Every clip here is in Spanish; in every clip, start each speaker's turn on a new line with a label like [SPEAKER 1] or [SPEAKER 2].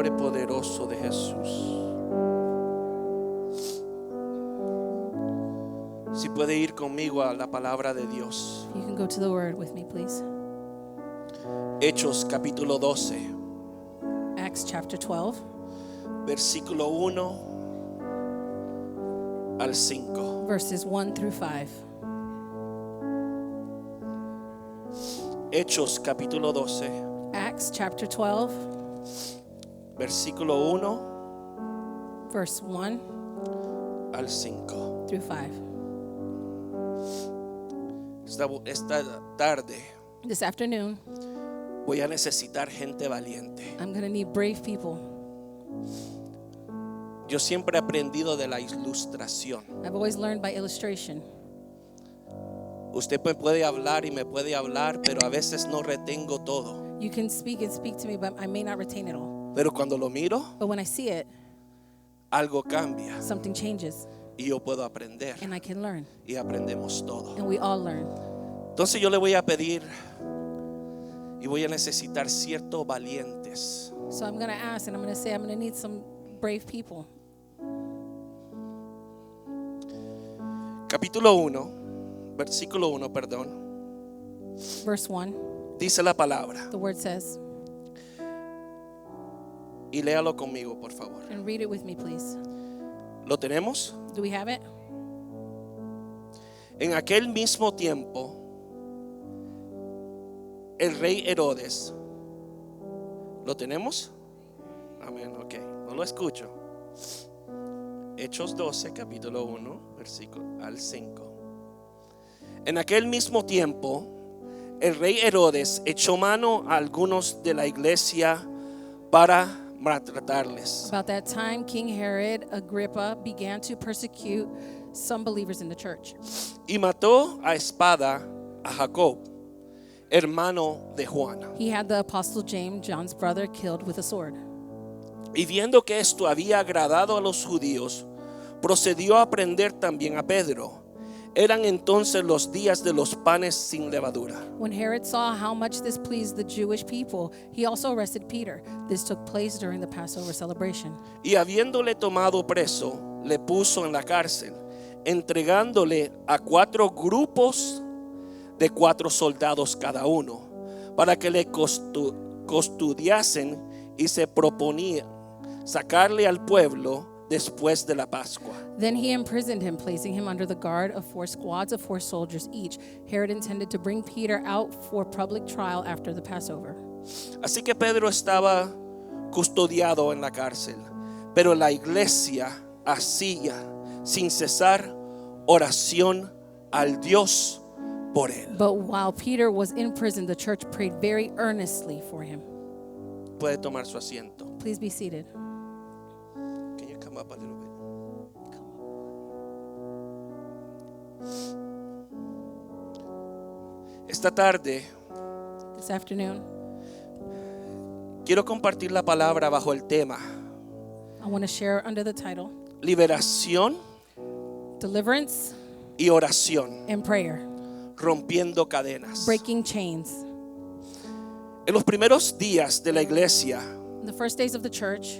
[SPEAKER 1] nombre poderoso de Jesús. Si puede ir conmigo a la palabra de Dios.
[SPEAKER 2] You can go to the word with me, please.
[SPEAKER 1] Hechos capítulo 12,
[SPEAKER 2] Acts chapter 12,
[SPEAKER 1] versículo 1 al 5.
[SPEAKER 2] verses 1 through 5.
[SPEAKER 1] Hechos capítulo 12,
[SPEAKER 2] Acts chapter 12,
[SPEAKER 1] versículo 1
[SPEAKER 2] verse 1
[SPEAKER 1] al 5.
[SPEAKER 2] through 5.
[SPEAKER 1] Esta tarde
[SPEAKER 2] This afternoon,
[SPEAKER 1] voy a necesitar gente valiente.
[SPEAKER 2] I'm going to need brave people.
[SPEAKER 1] Yo siempre he aprendido de la ilustración.
[SPEAKER 2] I've always learned by illustration.
[SPEAKER 1] Usted puede hablar y me puede hablar, pero a veces no retengo todo.
[SPEAKER 2] You can speak and speak to me, but I may not retain it all.
[SPEAKER 1] Pero cuando lo miro,
[SPEAKER 2] But when I see it,
[SPEAKER 1] algo cambia
[SPEAKER 2] something changes,
[SPEAKER 1] y yo puedo aprender
[SPEAKER 2] and I can learn,
[SPEAKER 1] y aprendemos todo.
[SPEAKER 2] and we all learn.
[SPEAKER 1] Entonces yo le voy a pedir y voy a necesitar ciertos valientes.
[SPEAKER 2] So I'm going to ask, and I'm going to say, I'm going to need some brave people.
[SPEAKER 1] Capítulo 1, versículo 1, perdón.
[SPEAKER 2] Verse 1,
[SPEAKER 1] Dice la palabra.
[SPEAKER 2] the word says,
[SPEAKER 1] Y léalo conmigo, por favor.
[SPEAKER 2] and read it with me, please.
[SPEAKER 1] ¿Lo tenemos?
[SPEAKER 2] Do we have it?
[SPEAKER 1] En aquel mismo tiempo, el rey Herodes. ¿Lo tenemos? Amén, ok. No lo escucho. Hechos 12, capítulo 1, versículo al 5. En aquel mismo tiempo, el rey Herodes echó mano a algunos de la iglesia para maltratarles.
[SPEAKER 2] About that time, King Herod Agrippa began to persecute some believers in the church.
[SPEAKER 1] Y mató a espada a Jacob, hermano de Juan.
[SPEAKER 2] He had the apostle James, John's brother, killed with a sword.
[SPEAKER 1] Y viendo que esto había agradado a los judíos, procedió a prender también a Pedro. Eran entonces los días de los panes sin levadura.
[SPEAKER 2] When Herod saw how much this pleased the Jewish people, he also arrested Peter. This took place during the Passover celebration.
[SPEAKER 1] Y habiéndole tomado preso, le puso en la cárcel, entregándole a 4 grupos de 4 soldados cada uno, para que le custodiasen, y se proponía sacarle al pueblo después de la Pascua.
[SPEAKER 2] Then he imprisoned him, placing him under the guard of 4 squads of 4 soldiers each. Herod intended to bring Peter out for public trial after the Passover.
[SPEAKER 1] Así que Pedro estaba custodiado en la cárcel, pero la iglesia hacía sin cesar oración al Dios por él.
[SPEAKER 2] But while Peter was in prison, the church prayed very earnestly for him.
[SPEAKER 1] Puede tomar su asiento.
[SPEAKER 2] Please be seated.
[SPEAKER 1] Can you come up a little bit? Esta tarde
[SPEAKER 2] This afternoon,
[SPEAKER 1] quiero compartir la palabra bajo el tema
[SPEAKER 2] I want to share under the title,
[SPEAKER 1] liberación
[SPEAKER 2] Deliverance
[SPEAKER 1] y oración,
[SPEAKER 2] and Prayer,
[SPEAKER 1] rompiendo cadenas.
[SPEAKER 2] Breaking Chains.
[SPEAKER 1] En los primeros días de la iglesia,
[SPEAKER 2] In the first days of the church,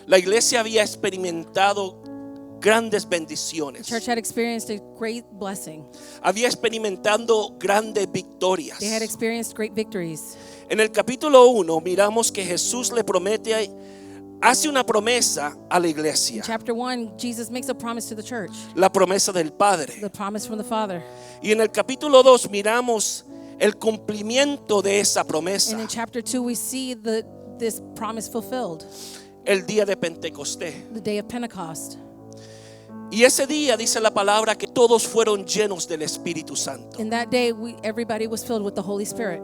[SPEAKER 1] la iglesia había experimentado grandes
[SPEAKER 2] the
[SPEAKER 1] bendiciones.
[SPEAKER 2] church had experienced a great blessing.
[SPEAKER 1] Había experimentado grandes victorias.
[SPEAKER 2] They had experienced great victories.
[SPEAKER 1] En el capítulo 1 miramos que Jesús le promete, hace una promesa a la
[SPEAKER 2] In
[SPEAKER 1] iglesia.
[SPEAKER 2] chapter 1, Jesus makes a promise to the church,
[SPEAKER 1] La promesa del Padre.
[SPEAKER 2] the promise from the Father.
[SPEAKER 1] Y en el capítulo 2 miramos el cumplimiento de esa
[SPEAKER 2] And
[SPEAKER 1] promesa.
[SPEAKER 2] in chapter 2, we see this promise fulfilled,
[SPEAKER 1] El día de Pentecostés.
[SPEAKER 2] the day of Pentecost.
[SPEAKER 1] Y ese día dice la palabra que todos fueron llenos del Espíritu Santo.
[SPEAKER 2] In that day, everybody was filled with the Holy Spirit.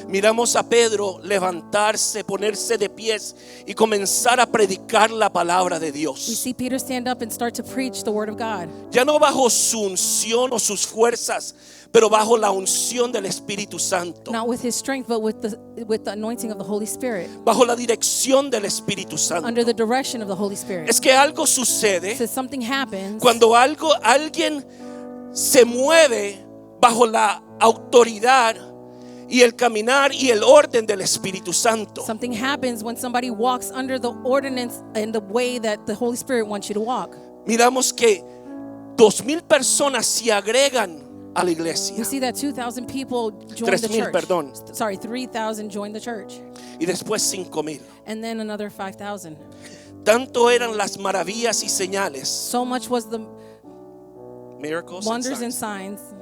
[SPEAKER 1] Miramos a Pedro levantarse, ponerse de pies y comenzar a predicar la palabra de
[SPEAKER 2] We
[SPEAKER 1] Dios.
[SPEAKER 2] see Peter stand up and start to preach the word of God.
[SPEAKER 1] Ya no bajo su unción o sus fuerzas, pero bajo la unción del Espíritu Santo.
[SPEAKER 2] Not with his strength, but with the anointing of the Holy Spirit.
[SPEAKER 1] Bajo la dirección del Espíritu Santo.
[SPEAKER 2] Under the direction of the Holy Spirit.
[SPEAKER 1] Es que algo sucede
[SPEAKER 2] So something happens
[SPEAKER 1] cuando alguien se mueve bajo la autoridad y el caminar y el orden del Espíritu Santo.
[SPEAKER 2] Something happens when somebody walks under the ordinance and the way that the Holy Spirit wants you to walk.
[SPEAKER 1] Miramos que 2,000 personas se agregan a la iglesia.
[SPEAKER 2] We see that 2,000 people joined the
[SPEAKER 1] 3,000,
[SPEAKER 2] church.
[SPEAKER 1] perdón.
[SPEAKER 2] Sorry, 3,000 joined the church.
[SPEAKER 1] Y después 5,000.
[SPEAKER 2] And then another 5,000.
[SPEAKER 1] Tanto eran las maravillas y señales,
[SPEAKER 2] So much was the
[SPEAKER 1] miracles and
[SPEAKER 2] wonders and
[SPEAKER 1] signs,
[SPEAKER 2] signs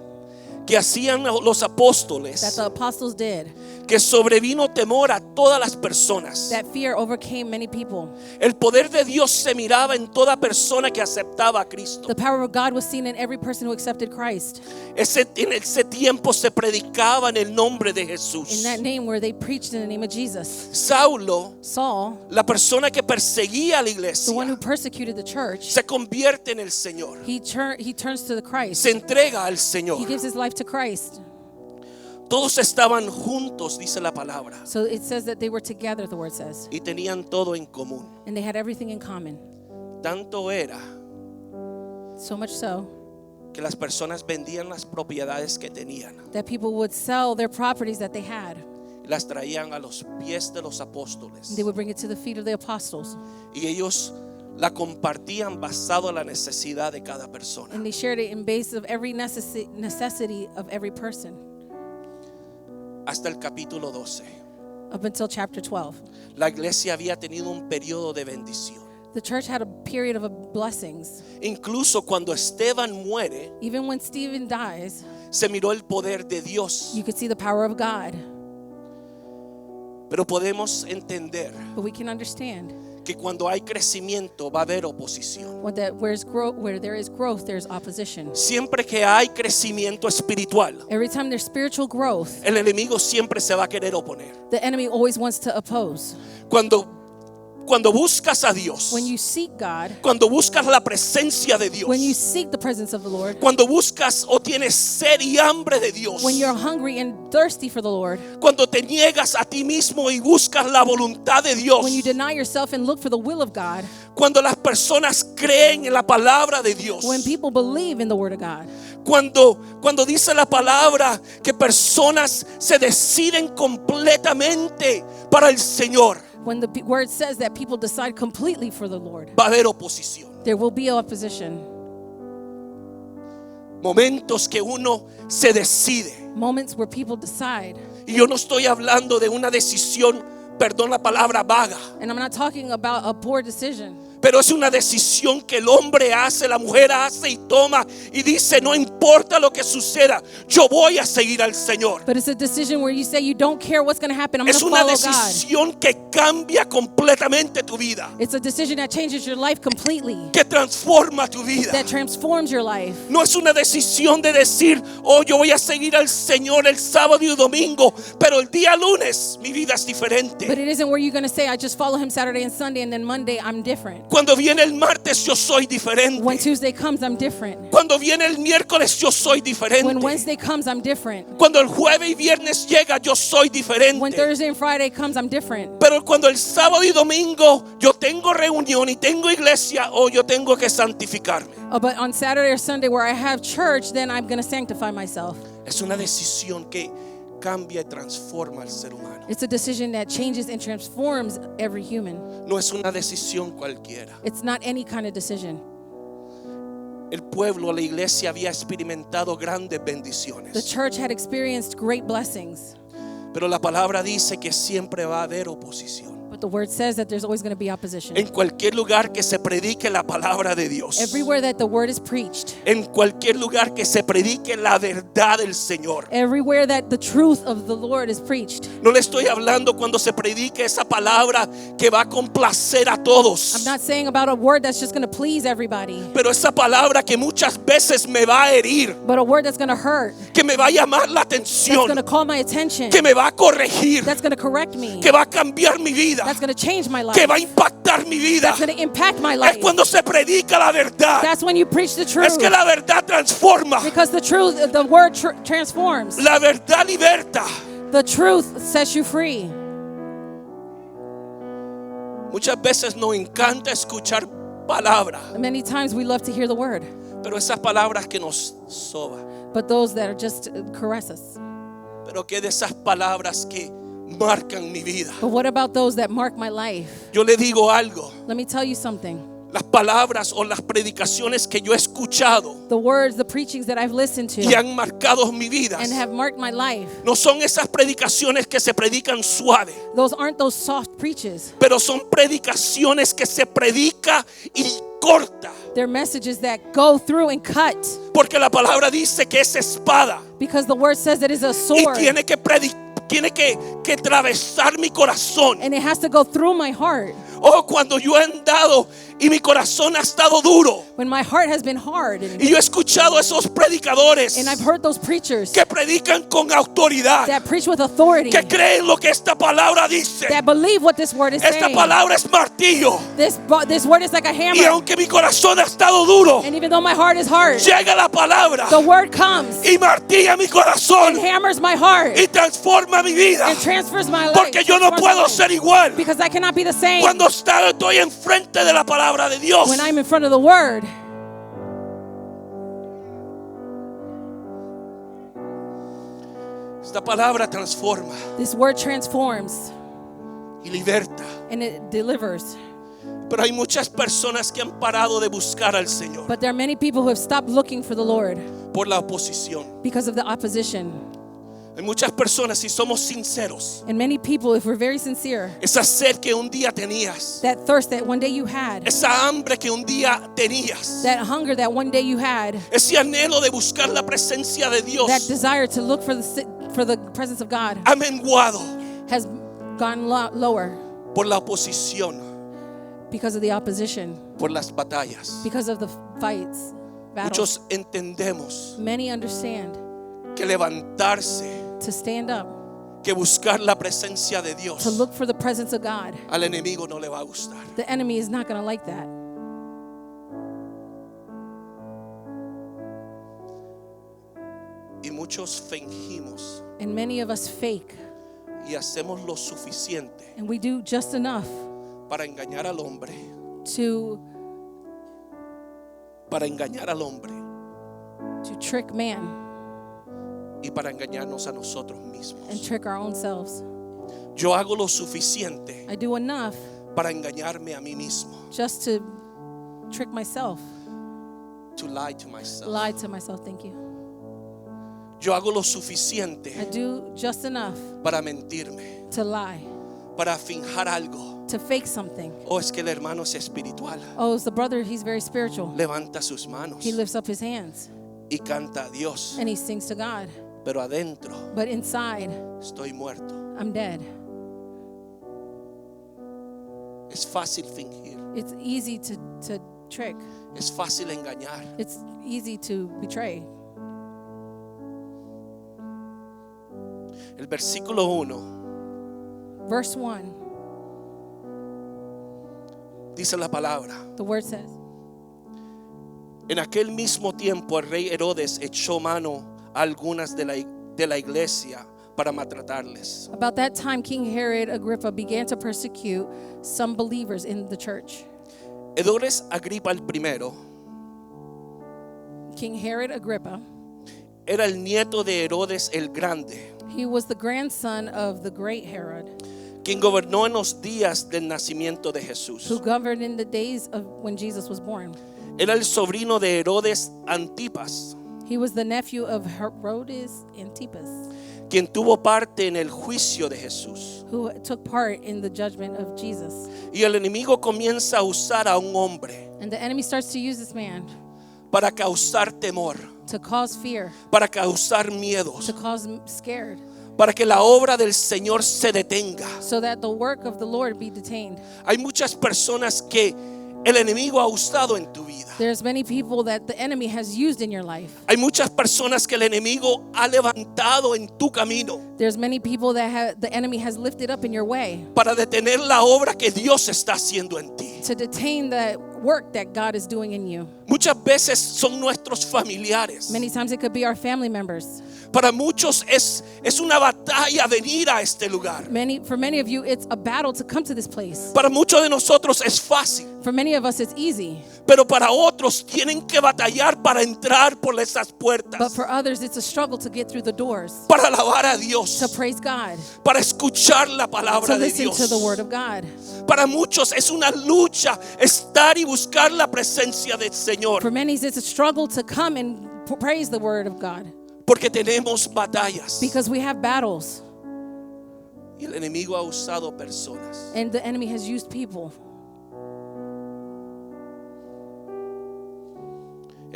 [SPEAKER 1] que hacían los
[SPEAKER 2] that
[SPEAKER 1] apóstoles,
[SPEAKER 2] the apostles did,
[SPEAKER 1] que sobrevino temor a todas las personas.
[SPEAKER 2] that fear overcame many people.
[SPEAKER 1] El poder de Dios se miraba en toda persona que aceptaba a Cristo.
[SPEAKER 2] The power of God was seen in every person who accepted Christ.
[SPEAKER 1] En ese tiempo se predicaba en el nombre de
[SPEAKER 2] In
[SPEAKER 1] Jesús.
[SPEAKER 2] that name where they preached in the name of Jesus.
[SPEAKER 1] Saulo,
[SPEAKER 2] Saul,
[SPEAKER 1] la persona que perseguía a la
[SPEAKER 2] the one who
[SPEAKER 1] iglesia,
[SPEAKER 2] persecuted the church,
[SPEAKER 1] se convierte en el Señor.
[SPEAKER 2] he turns to the Christ.
[SPEAKER 1] Se entrega al
[SPEAKER 2] He
[SPEAKER 1] Señor.
[SPEAKER 2] gives his life to Christ.
[SPEAKER 1] Todos estaban juntos, dice la palabra,
[SPEAKER 2] So it says that they were together, the word says.
[SPEAKER 1] y tenían todo en común.
[SPEAKER 2] And they had everything in common.
[SPEAKER 1] Tanto era
[SPEAKER 2] So much so
[SPEAKER 1] que las personas vendían las propiedades que tenían
[SPEAKER 2] that people would sell their properties that they had.
[SPEAKER 1] y las traían a los pies de los apóstoles.
[SPEAKER 2] They would bring it to the feet of the apostles.
[SPEAKER 1] Y ellos la compartían basado a la necesidad de cada persona.
[SPEAKER 2] And they shared it in base of every necessity of every person.
[SPEAKER 1] Hasta el capítulo 12.
[SPEAKER 2] Up until chapter 12.
[SPEAKER 1] La iglesia había tenido un periodo de bendición.
[SPEAKER 2] The church had a period of blessings.
[SPEAKER 1] Incluso cuando Esteban muere,
[SPEAKER 2] Even when Stephen dies,
[SPEAKER 1] se miró el poder de Dios.
[SPEAKER 2] you could see the power of God.
[SPEAKER 1] Pero podemos entender
[SPEAKER 2] But we can understand
[SPEAKER 1] que cuando hay crecimiento va a haber oposición.
[SPEAKER 2] where there is growth, there's opposition.
[SPEAKER 1] Siempre que hay crecimiento espiritual,
[SPEAKER 2] Every time there's spiritual growth,
[SPEAKER 1] el enemigo siempre se va a querer oponer.
[SPEAKER 2] the enemy always wants to oppose.
[SPEAKER 1] Cuando buscas a Dios,
[SPEAKER 2] When you seek God,
[SPEAKER 1] cuando buscas la presencia de Dios,
[SPEAKER 2] when you seek the presence of the Lord,
[SPEAKER 1] cuando buscas o tienes sed y hambre de Dios,
[SPEAKER 2] when you're hungry and thirsty for the Lord,
[SPEAKER 1] cuando te niegas a ti mismo y buscas la voluntad de Dios,
[SPEAKER 2] when you deny yourself and look for the will of God,
[SPEAKER 1] cuando las personas creen en la palabra de Dios,
[SPEAKER 2] when people believe in the word of God,
[SPEAKER 1] cuando dice la palabra que personas se deciden completamente para el Señor,
[SPEAKER 2] when the word says that people decide completely for the Lord,
[SPEAKER 1] va a haber oposición.
[SPEAKER 2] there will be opposition.
[SPEAKER 1] Momentos que uno se decide.
[SPEAKER 2] Moments where people decide.
[SPEAKER 1] Y yo no estoy hablando de una decisión, perdón la palabra, vaga,
[SPEAKER 2] And I'm not talking about a poor decision.
[SPEAKER 1] pero es una decisión que el hombre hace, la mujer hace y toma y dice: no importa lo que suceda, yo voy a seguir al Señor.
[SPEAKER 2] But it's a decision where you say you don't care what's going to happen. I'm going
[SPEAKER 1] Es
[SPEAKER 2] to
[SPEAKER 1] una
[SPEAKER 2] follow God.
[SPEAKER 1] decisión que cambia completamente tu vida,
[SPEAKER 2] It's a decision that changes your life completely,
[SPEAKER 1] que transforma tu vida.
[SPEAKER 2] that transforms your life.
[SPEAKER 1] No es una decisión de decir: oh, yo voy a seguir al Señor el sábado y domingo, pero el día lunes mi vida es diferente.
[SPEAKER 2] But it isn't where you're going to say, I just follow him Saturday and Sunday, and then Monday I'm different.
[SPEAKER 1] Cuando viene el martes yo soy diferente.
[SPEAKER 2] When Tuesday comes, I'm different.
[SPEAKER 1] Cuando viene el miércoles yo soy
[SPEAKER 2] When
[SPEAKER 1] diferente.
[SPEAKER 2] Wednesday comes, I'm different.
[SPEAKER 1] Cuando el jueves y viernes llega yo soy
[SPEAKER 2] When
[SPEAKER 1] diferente.
[SPEAKER 2] Thursday and Friday comes, I'm different.
[SPEAKER 1] Pero cuando el sábado y domingo yo tengo reunión y tengo iglesia, o yo tengo que santificarme.
[SPEAKER 2] But on Saturday or Sunday where I have church, then I'm going to sanctify myself.
[SPEAKER 1] Es una decisión que cambia y transforma al ser humano.
[SPEAKER 2] It's a decision that changes and transforms every human.
[SPEAKER 1] No es una decisión cualquiera.
[SPEAKER 2] It's not any kind of decision.
[SPEAKER 1] El pueblo, la iglesia había experimentado grandes
[SPEAKER 2] The
[SPEAKER 1] bendiciones.
[SPEAKER 2] church had experienced great blessings,
[SPEAKER 1] Pero la palabra dice que siempre va a haber oposición.
[SPEAKER 2] but the word says that there's always going to be opposition.
[SPEAKER 1] En cualquier lugar que se predique la palabra de Dios,
[SPEAKER 2] Everywhere that the word is preached,
[SPEAKER 1] en cualquier lugar que se predique la verdad del Señor.
[SPEAKER 2] everywhere that the truth of the Lord is preached.
[SPEAKER 1] No le estoy hablando cuando se predique esa palabra que va a complacer a
[SPEAKER 2] I'm
[SPEAKER 1] todos,
[SPEAKER 2] not saying about a word that's just going to please everybody,
[SPEAKER 1] pero esa palabra que muchas veces me va a herir,
[SPEAKER 2] but a word that's going to hurt,
[SPEAKER 1] que me va a llamar la
[SPEAKER 2] that's going to
[SPEAKER 1] atención,
[SPEAKER 2] call my attention,
[SPEAKER 1] que me va a corregir,
[SPEAKER 2] that's going to correct me,
[SPEAKER 1] que va a cambiar mi vida,
[SPEAKER 2] that's going to change my life,
[SPEAKER 1] que va a impactar mi vida.
[SPEAKER 2] that's going to impact my
[SPEAKER 1] Es
[SPEAKER 2] life.
[SPEAKER 1] cuando se predica la verdad.
[SPEAKER 2] That's when you preach the
[SPEAKER 1] Es
[SPEAKER 2] truth.
[SPEAKER 1] que la verdad transforma.
[SPEAKER 2] Because the truth, the word transforms.
[SPEAKER 1] La verdad liberta.
[SPEAKER 2] The truth sets you free.
[SPEAKER 1] Muchas veces nos encanta escuchar palabras,
[SPEAKER 2] Many times we love to hear the word,
[SPEAKER 1] pero esas palabras que nos soban.
[SPEAKER 2] but those that are just caress us.
[SPEAKER 1] Pero que de esas palabras que marcan mi vida.
[SPEAKER 2] But what about those that mark my life?
[SPEAKER 1] Yo le digo algo.
[SPEAKER 2] Let me tell you something.
[SPEAKER 1] Las palabras o las predicaciones que yo he escuchado
[SPEAKER 2] The words, the preachings that I've listened
[SPEAKER 1] y
[SPEAKER 2] to
[SPEAKER 1] han marcado mi vida
[SPEAKER 2] and have marked my life,
[SPEAKER 1] no son esas predicaciones que se predican suave,
[SPEAKER 2] those aren't those soft preaches.
[SPEAKER 1] pero son predicaciones que se predica y corta.
[SPEAKER 2] They're messages that go through and cut,
[SPEAKER 1] Porque la palabra dice que es espada
[SPEAKER 2] because the word says that it's a
[SPEAKER 1] y
[SPEAKER 2] sword
[SPEAKER 1] tiene que atravesar mi corazón.
[SPEAKER 2] and it has to go through my heart.
[SPEAKER 1] Oh, cuando yo he andado y mi corazón ha estado duro
[SPEAKER 2] When my heart has been hard and
[SPEAKER 1] y yo he escuchado a esos predicadores
[SPEAKER 2] I've heard those preachers
[SPEAKER 1] que predican con autoridad,
[SPEAKER 2] that preach with authority,
[SPEAKER 1] que creen lo que esta palabra dice.
[SPEAKER 2] that believe what this word is
[SPEAKER 1] Esta
[SPEAKER 2] saying.
[SPEAKER 1] palabra es martillo
[SPEAKER 2] This word is like a
[SPEAKER 1] y
[SPEAKER 2] hammer.
[SPEAKER 1] aunque mi corazón ha estado duro,
[SPEAKER 2] And even though my heart is hard,
[SPEAKER 1] llega la palabra
[SPEAKER 2] the word comes
[SPEAKER 1] y martilla mi
[SPEAKER 2] and
[SPEAKER 1] corazón
[SPEAKER 2] hammers my heart
[SPEAKER 1] y transforma mi vida.
[SPEAKER 2] and transfers my life.
[SPEAKER 1] Porque yo no
[SPEAKER 2] transforms my
[SPEAKER 1] puedo
[SPEAKER 2] life.
[SPEAKER 1] ser igual
[SPEAKER 2] Because I cannot be the same
[SPEAKER 1] cuando estoy enfrente de la palabra de Dios.
[SPEAKER 2] when I'm in front of the word.
[SPEAKER 1] Esta palabra transforma
[SPEAKER 2] This word transforms
[SPEAKER 1] y liberta.
[SPEAKER 2] and it delivers.
[SPEAKER 1] Pero hay muchas personas que han parado de buscar al Señor
[SPEAKER 2] But there are many people who have stopped looking for the Lord
[SPEAKER 1] por la oposición.
[SPEAKER 2] because of the opposition.
[SPEAKER 1] Hay muchas personas, si somos sinceros,
[SPEAKER 2] And many people, if we're very sincere,
[SPEAKER 1] esa sed que un día tenías,
[SPEAKER 2] that thirst that one day you had,
[SPEAKER 1] esa hambre que un día tenías,
[SPEAKER 2] that hunger that one day you had,
[SPEAKER 1] ese anhelo de buscar la presencia de
[SPEAKER 2] that
[SPEAKER 1] Dios
[SPEAKER 2] desire to look for the presence of God
[SPEAKER 1] ha menguado
[SPEAKER 2] has gone lower
[SPEAKER 1] por la oposición,
[SPEAKER 2] because of the opposition,
[SPEAKER 1] por las batallas.
[SPEAKER 2] because of the fights, battles.
[SPEAKER 1] Muchos entendemos
[SPEAKER 2] Many understand
[SPEAKER 1] que levantarse,
[SPEAKER 2] to stand up,
[SPEAKER 1] que buscar la presencia de
[SPEAKER 2] to
[SPEAKER 1] Dios,
[SPEAKER 2] look for the presence of God.
[SPEAKER 1] al enemigo no le va a gustar.
[SPEAKER 2] The enemy is not going to like that.
[SPEAKER 1] Y muchos fingimos
[SPEAKER 2] And many of us fake,
[SPEAKER 1] y hacemos lo suficiente
[SPEAKER 2] and we do just enough
[SPEAKER 1] para engañar al hombre,
[SPEAKER 2] to trick man
[SPEAKER 1] y para engañarnos a nosotros mismos.
[SPEAKER 2] and trick our own selves.
[SPEAKER 1] Yo hago lo suficiente
[SPEAKER 2] I do enough
[SPEAKER 1] para engañarme a mí mismo,
[SPEAKER 2] just to trick myself,
[SPEAKER 1] to lie to myself.
[SPEAKER 2] lie to myself. Thank you.
[SPEAKER 1] Yo hago lo
[SPEAKER 2] I
[SPEAKER 1] suficiente
[SPEAKER 2] do just enough
[SPEAKER 1] para mentirme,
[SPEAKER 2] to lie,
[SPEAKER 1] para fingir algo.
[SPEAKER 2] to fake something.
[SPEAKER 1] Oh, es que el hermano es espiritual.
[SPEAKER 2] Oh, it's the brother, he's very spiritual.
[SPEAKER 1] Levanta sus manos
[SPEAKER 2] He lifts up his hands
[SPEAKER 1] y canta a Dios,
[SPEAKER 2] and he sings to God.
[SPEAKER 1] pero adentro
[SPEAKER 2] But inside,
[SPEAKER 1] estoy muerto.
[SPEAKER 2] I'm dead.
[SPEAKER 1] Es fácil fingir,
[SPEAKER 2] It's easy to trick.
[SPEAKER 1] es fácil engañar.
[SPEAKER 2] It's easy to betray.
[SPEAKER 1] El versículo 1
[SPEAKER 2] Verse 1,
[SPEAKER 1] dice la palabra:
[SPEAKER 2] the word says,
[SPEAKER 1] en aquel mismo tiempo el rey Herodes echó mano a algunas de la iglesia para maltratarles.
[SPEAKER 2] about that time King Herod Agrippa began to persecute some believers in the church.
[SPEAKER 1] Herodes Agripa el primero
[SPEAKER 2] King Herod Agrippa,
[SPEAKER 1] era el nieto de Herodes el Grande,
[SPEAKER 2] he was the grandson of the great Herod,
[SPEAKER 1] quien gobernó en los días del nacimiento de Jesús.
[SPEAKER 2] who governed in the days of when Jesus was born.
[SPEAKER 1] Era el sobrino de Herodes Antipas,
[SPEAKER 2] He was the nephew of Herodes Antipas,
[SPEAKER 1] quien tuvo parte en el juicio de Jesús.
[SPEAKER 2] who took part in the judgment of Jesus.
[SPEAKER 1] Y el enemigo comienza a usar a un hombre
[SPEAKER 2] And the enemy starts to use this man
[SPEAKER 1] para causar temor,
[SPEAKER 2] to cause fear,
[SPEAKER 1] para causar miedos,
[SPEAKER 2] to cause scared,
[SPEAKER 1] para que la obra del Señor se detenga.
[SPEAKER 2] so that the work of the Lord be detained.
[SPEAKER 1] Hay muchas personas que el enemigo ha usado en tu vida.
[SPEAKER 2] There's many people that the enemy has used in your life.
[SPEAKER 1] Hay muchas personas que el enemigo ha levantado en tu camino
[SPEAKER 2] There's many people that the enemy has lifted up in your way
[SPEAKER 1] para detener la obra que Dios está haciendo en ti.
[SPEAKER 2] to detain the work that God is doing in you.
[SPEAKER 1] Muchas veces son nuestros familiares.
[SPEAKER 2] Many times it could be our family members.
[SPEAKER 1] Para muchos es una batalla venir a este lugar.
[SPEAKER 2] For many of you, it's a battle to come to this place.
[SPEAKER 1] Para muchos de nosotros es fácil.
[SPEAKER 2] For many of us, it's easy.
[SPEAKER 1] Pero para otros tienen que batallar para entrar por esas
[SPEAKER 2] But
[SPEAKER 1] puertas,
[SPEAKER 2] for others, it's a struggle to get through the doors,
[SPEAKER 1] para alabar a Dios,
[SPEAKER 2] to praise God,
[SPEAKER 1] para escuchar la
[SPEAKER 2] to
[SPEAKER 1] palabra de
[SPEAKER 2] listen
[SPEAKER 1] Dios.
[SPEAKER 2] to the word of God.
[SPEAKER 1] Para muchos es una lucha estar y buscar la presencia del
[SPEAKER 2] For
[SPEAKER 1] Señor,
[SPEAKER 2] many, it's a struggle to come and praise the word of God
[SPEAKER 1] porque tenemos batallas
[SPEAKER 2] because we have battles
[SPEAKER 1] y el enemigo ha usado personas.
[SPEAKER 2] and the enemy has used people.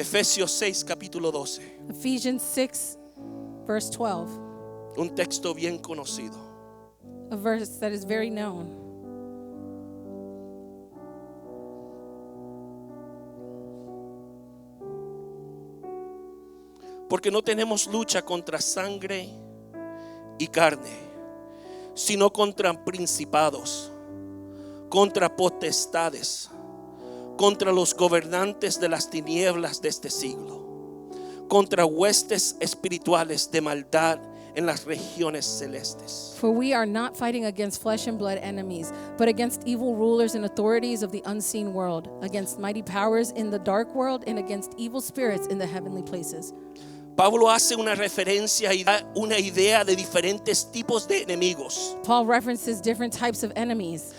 [SPEAKER 1] Efesios 6 capítulo 12,
[SPEAKER 2] Ephesians 6, verse 12,
[SPEAKER 1] un texto bien conocido.
[SPEAKER 2] a verse that is very known.
[SPEAKER 1] Porque no tenemos lucha contra sangre y carne, sino contra principados, contra potestades, contra los gobernantes de las tinieblas de este siglo, contra huestes espirituales de maldad en las regiones celestes.
[SPEAKER 2] For we are not fighting against flesh and blood enemies, but against evil rulers and authorities of the unseen world, against mighty powers in the dark world, and against evil spirits in the heavenly places.
[SPEAKER 1] Pablo hace una referencia y da una idea de diferentes tipos de enemigos,
[SPEAKER 2] Paul references different types of enemies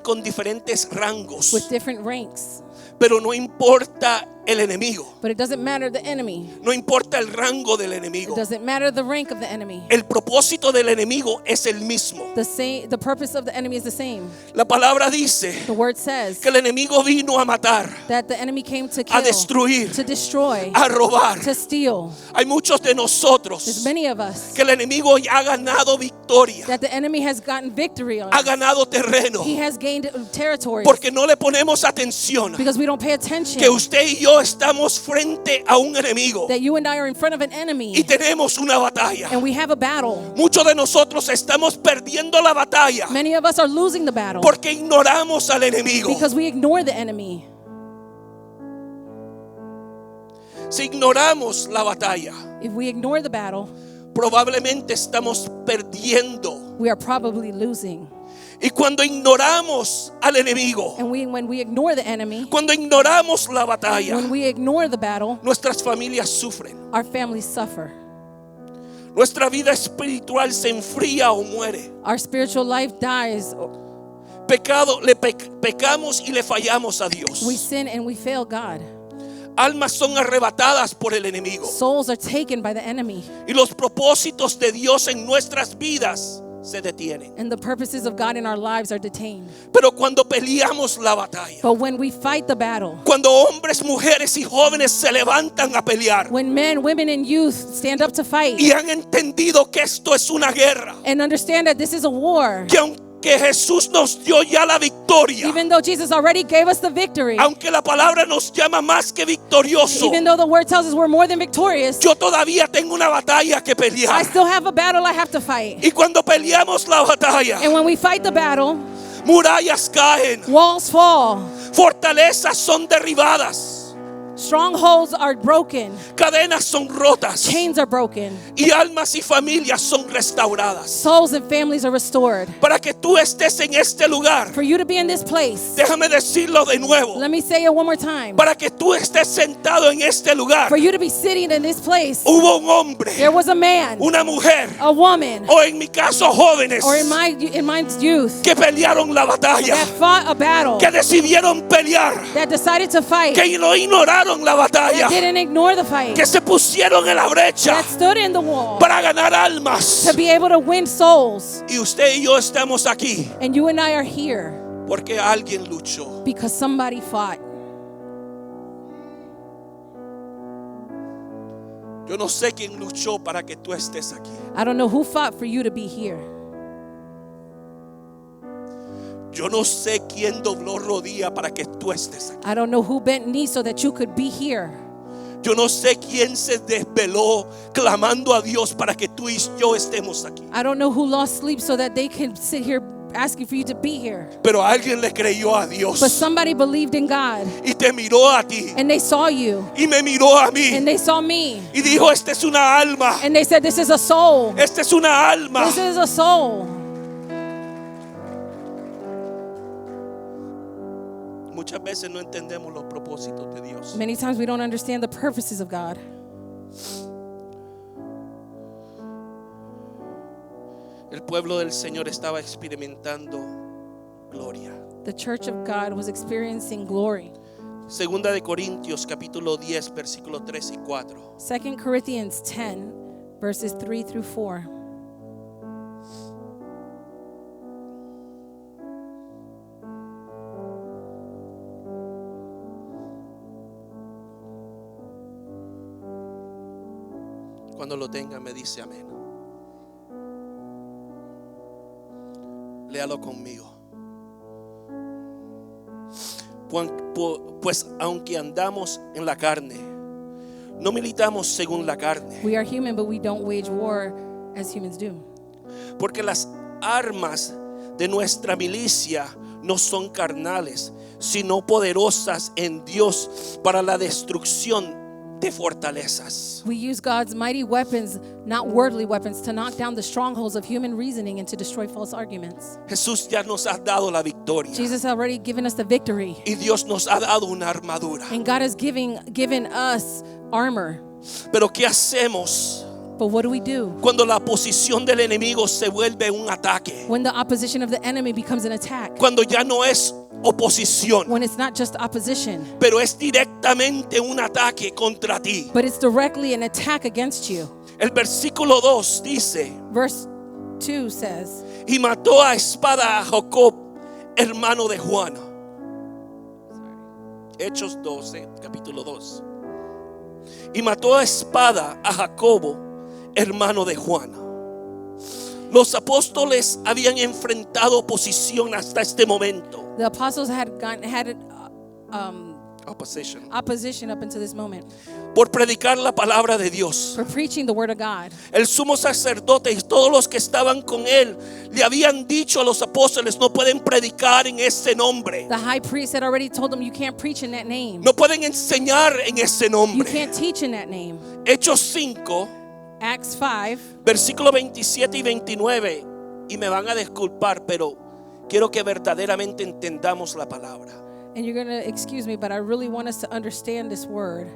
[SPEAKER 1] con diferentes rangos,
[SPEAKER 2] with different ranks,
[SPEAKER 1] pero no importa el enemigo,
[SPEAKER 2] but it doesn't matter the enemy.
[SPEAKER 1] no importa el rango del
[SPEAKER 2] It
[SPEAKER 1] enemigo.
[SPEAKER 2] doesn't matter the rank of the enemy.
[SPEAKER 1] El propósito del enemigo es el mismo.
[SPEAKER 2] The purpose of the enemy is the same.
[SPEAKER 1] La palabra dice
[SPEAKER 2] The word says
[SPEAKER 1] que el enemigo vino a matar,
[SPEAKER 2] that the enemy came to
[SPEAKER 1] a
[SPEAKER 2] kill,
[SPEAKER 1] destruir,
[SPEAKER 2] to destroy,
[SPEAKER 1] a robar.
[SPEAKER 2] to steal.
[SPEAKER 1] Hay muchos de
[SPEAKER 2] There's
[SPEAKER 1] nosotros
[SPEAKER 2] many of us
[SPEAKER 1] que el enemigo ya ha ganado victoria,
[SPEAKER 2] that the enemy has gotten victory on.
[SPEAKER 1] ha ganado terreno,
[SPEAKER 2] He has gained territories
[SPEAKER 1] porque no le ponemos atención
[SPEAKER 2] because we don't pay attention
[SPEAKER 1] que usted y yo estamos frente a un enemigo
[SPEAKER 2] that you and I are in front of an enemy
[SPEAKER 1] y tenemos una batalla.
[SPEAKER 2] and we have a battle.
[SPEAKER 1] Muchos de nosotros estamos perdiendo la batalla
[SPEAKER 2] Many of us are losing the battle
[SPEAKER 1] porque ignoramos al enemigo.
[SPEAKER 2] because we ignore the enemy.
[SPEAKER 1] Si ignoramos la batalla,
[SPEAKER 2] If we ignore the battle,
[SPEAKER 1] probablemente estamos perdiendo.
[SPEAKER 2] we are probably losing.
[SPEAKER 1] Y cuando ignoramos al enemigo,
[SPEAKER 2] And when we ignore the enemy,
[SPEAKER 1] cuando ignoramos la batalla,
[SPEAKER 2] when we ignore the battle,
[SPEAKER 1] nuestras familias sufren.
[SPEAKER 2] our families suffer.
[SPEAKER 1] Nuestra vida espiritual se enfría o muere.
[SPEAKER 2] Our spiritual life dies.
[SPEAKER 1] Pecamos y le fallamos a Dios.
[SPEAKER 2] We sin and we fail God.
[SPEAKER 1] Almas son arrebatadas por el enemigo.
[SPEAKER 2] Souls are taken by the enemy,
[SPEAKER 1] Y los propósitos de Dios en nuestras vidas se detienen.
[SPEAKER 2] and the purposes of God in our lives are detained.
[SPEAKER 1] Pero cuando peleamos la batalla,
[SPEAKER 2] But when we fight the battle,
[SPEAKER 1] cuando hombres, mujeres y jóvenes se levantan a pelear
[SPEAKER 2] when men, women, and youth stand up to fight
[SPEAKER 1] y han entendido que esto es una guerra,
[SPEAKER 2] and understand that this is a war,
[SPEAKER 1] que aunque Jesús nos dio ya la victoria,
[SPEAKER 2] even though Jesus already gave us the victory,
[SPEAKER 1] aunque la palabra nos llama más que victorioso,
[SPEAKER 2] even though the word tells us we're more than victorious,
[SPEAKER 1] yo todavía tengo una batalla que
[SPEAKER 2] I
[SPEAKER 1] pelear.
[SPEAKER 2] still have a battle I have to fight.
[SPEAKER 1] Y cuando peleamos la batalla,
[SPEAKER 2] And when we fight the battle,
[SPEAKER 1] murallas caen,
[SPEAKER 2] walls fall,
[SPEAKER 1] fortalezas son derribadas,
[SPEAKER 2] strongholds are broken,
[SPEAKER 1] cadenas son rotas
[SPEAKER 2] chains are broken,
[SPEAKER 1] y almas y familias son restauradas.
[SPEAKER 2] souls and families are restored.
[SPEAKER 1] Para que tú estés en este lugar,
[SPEAKER 2] For you to be in this place,
[SPEAKER 1] déjame decirlo de nuevo,
[SPEAKER 2] let me say it one more time.
[SPEAKER 1] para que tú estés sentado en este lugar,
[SPEAKER 2] For you to be sitting in this place,
[SPEAKER 1] hubo un hombre,
[SPEAKER 2] there was a man,
[SPEAKER 1] una mujer,
[SPEAKER 2] a woman,
[SPEAKER 1] o en mi caso jóvenes,
[SPEAKER 2] or in my youth
[SPEAKER 1] que pelearon la batalla,
[SPEAKER 2] that fought a battle,
[SPEAKER 1] que decidieron pelear,
[SPEAKER 2] that decided to fight,
[SPEAKER 1] que no ignoraron la batalla,
[SPEAKER 2] that didn't ignore the fight,
[SPEAKER 1] que se pusieron en la brecha
[SPEAKER 2] that stood in the wall
[SPEAKER 1] para ganar almas.
[SPEAKER 2] to be able to win souls.
[SPEAKER 1] Y usted y yo estamos aquí
[SPEAKER 2] And you and I are here
[SPEAKER 1] porque alguien luchó.
[SPEAKER 2] because somebody fought.
[SPEAKER 1] Yo no sé quién luchó para que tú estés aquí.
[SPEAKER 2] I don't know who fought for you to be here.
[SPEAKER 1] Yo no sé quién dobló rodilla para que tú estés aquí.
[SPEAKER 2] I don't know who bent knees so that you could be here.
[SPEAKER 1] Yo no sé quién se desveló clamando a Dios para que tú y yo estemos aquí.
[SPEAKER 2] I don't know who lost sleep so that they can sit here asking for you to be here.
[SPEAKER 1] Pero alguien le creyó a Dios
[SPEAKER 2] But somebody believed in God
[SPEAKER 1] y te miró a ti
[SPEAKER 2] and they saw you
[SPEAKER 1] y me miró a mí
[SPEAKER 2] and they saw me
[SPEAKER 1] y dijo, esta es una alma,
[SPEAKER 2] and they said, this is a soul.
[SPEAKER 1] esta es una alma.
[SPEAKER 2] This is a soul.
[SPEAKER 1] Muchas veces no entendemos los propósitos de Dios.
[SPEAKER 2] Many times we don't understand the purposes of God.
[SPEAKER 1] El pueblo del Señor estaba experimentando gloria.
[SPEAKER 2] The church of God was experiencing glory.
[SPEAKER 1] Segunda de Corintios capítulo 10 versículos 3 y 4.
[SPEAKER 2] 2 Corinthians 10, verses 3 through 4.
[SPEAKER 1] Cuando lo tenga me dice amén. Léalo conmigo. Pues aunque andamos en la carne, no militamos según la carne.
[SPEAKER 2] We are human, but we don't wage war as humans do.
[SPEAKER 1] Porque las armas de nuestra milicia no son carnales, sino poderosas en Dios para la destrucción de fortalezas.
[SPEAKER 2] We use God's mighty weapons, not worldly weapons, to knock down the strongholds of human reasoning and to destroy false arguments.
[SPEAKER 1] Jesús ya nos ha dado la victoria.
[SPEAKER 2] Jesus has already given us the victory.
[SPEAKER 1] Y Dios nos ha dado una armadura.
[SPEAKER 2] And God has given us armor.
[SPEAKER 1] Pero ¿qué hacemos
[SPEAKER 2] But what do?
[SPEAKER 1] cuando la posición del enemigo se vuelve un ataque?
[SPEAKER 2] When the opposition of the enemy becomes an attack.
[SPEAKER 1] Cuando ya no es oposición,
[SPEAKER 2] When it's not just opposition,
[SPEAKER 1] pero es directamente un ataque contra ti.
[SPEAKER 2] but it's directly an attack against you.
[SPEAKER 1] El versículo 2 dice:
[SPEAKER 2] Verse 2 says,
[SPEAKER 1] y mató a espada a Jacob, hermano de Juan. Hechos 12, capítulo 2. Y mató a espada a Jacobo, hermano de Juan. Los apóstoles habían enfrentado oposición hasta este momento.
[SPEAKER 2] the apostles had opposition up until this moment
[SPEAKER 1] Por predicar la palabra de Dios.
[SPEAKER 2] for preaching the word of God.
[SPEAKER 1] El sumo sacerdote y todos los que estaban con él le habían dicho a los apóstoles: no pueden predicar en ese nombre.
[SPEAKER 2] The high priest had already told them, you can't preach in that name.
[SPEAKER 1] No pueden enseñar en ese
[SPEAKER 2] You
[SPEAKER 1] nombre.
[SPEAKER 2] can't teach in that name.
[SPEAKER 1] Hechos 5,
[SPEAKER 2] Acts 5,
[SPEAKER 1] versículos 27 y 29. Y me van a disculpar, pero quiero que verdaderamente entendamos la palabra.
[SPEAKER 2] and you're going to excuse me, but I really want us to understand this word.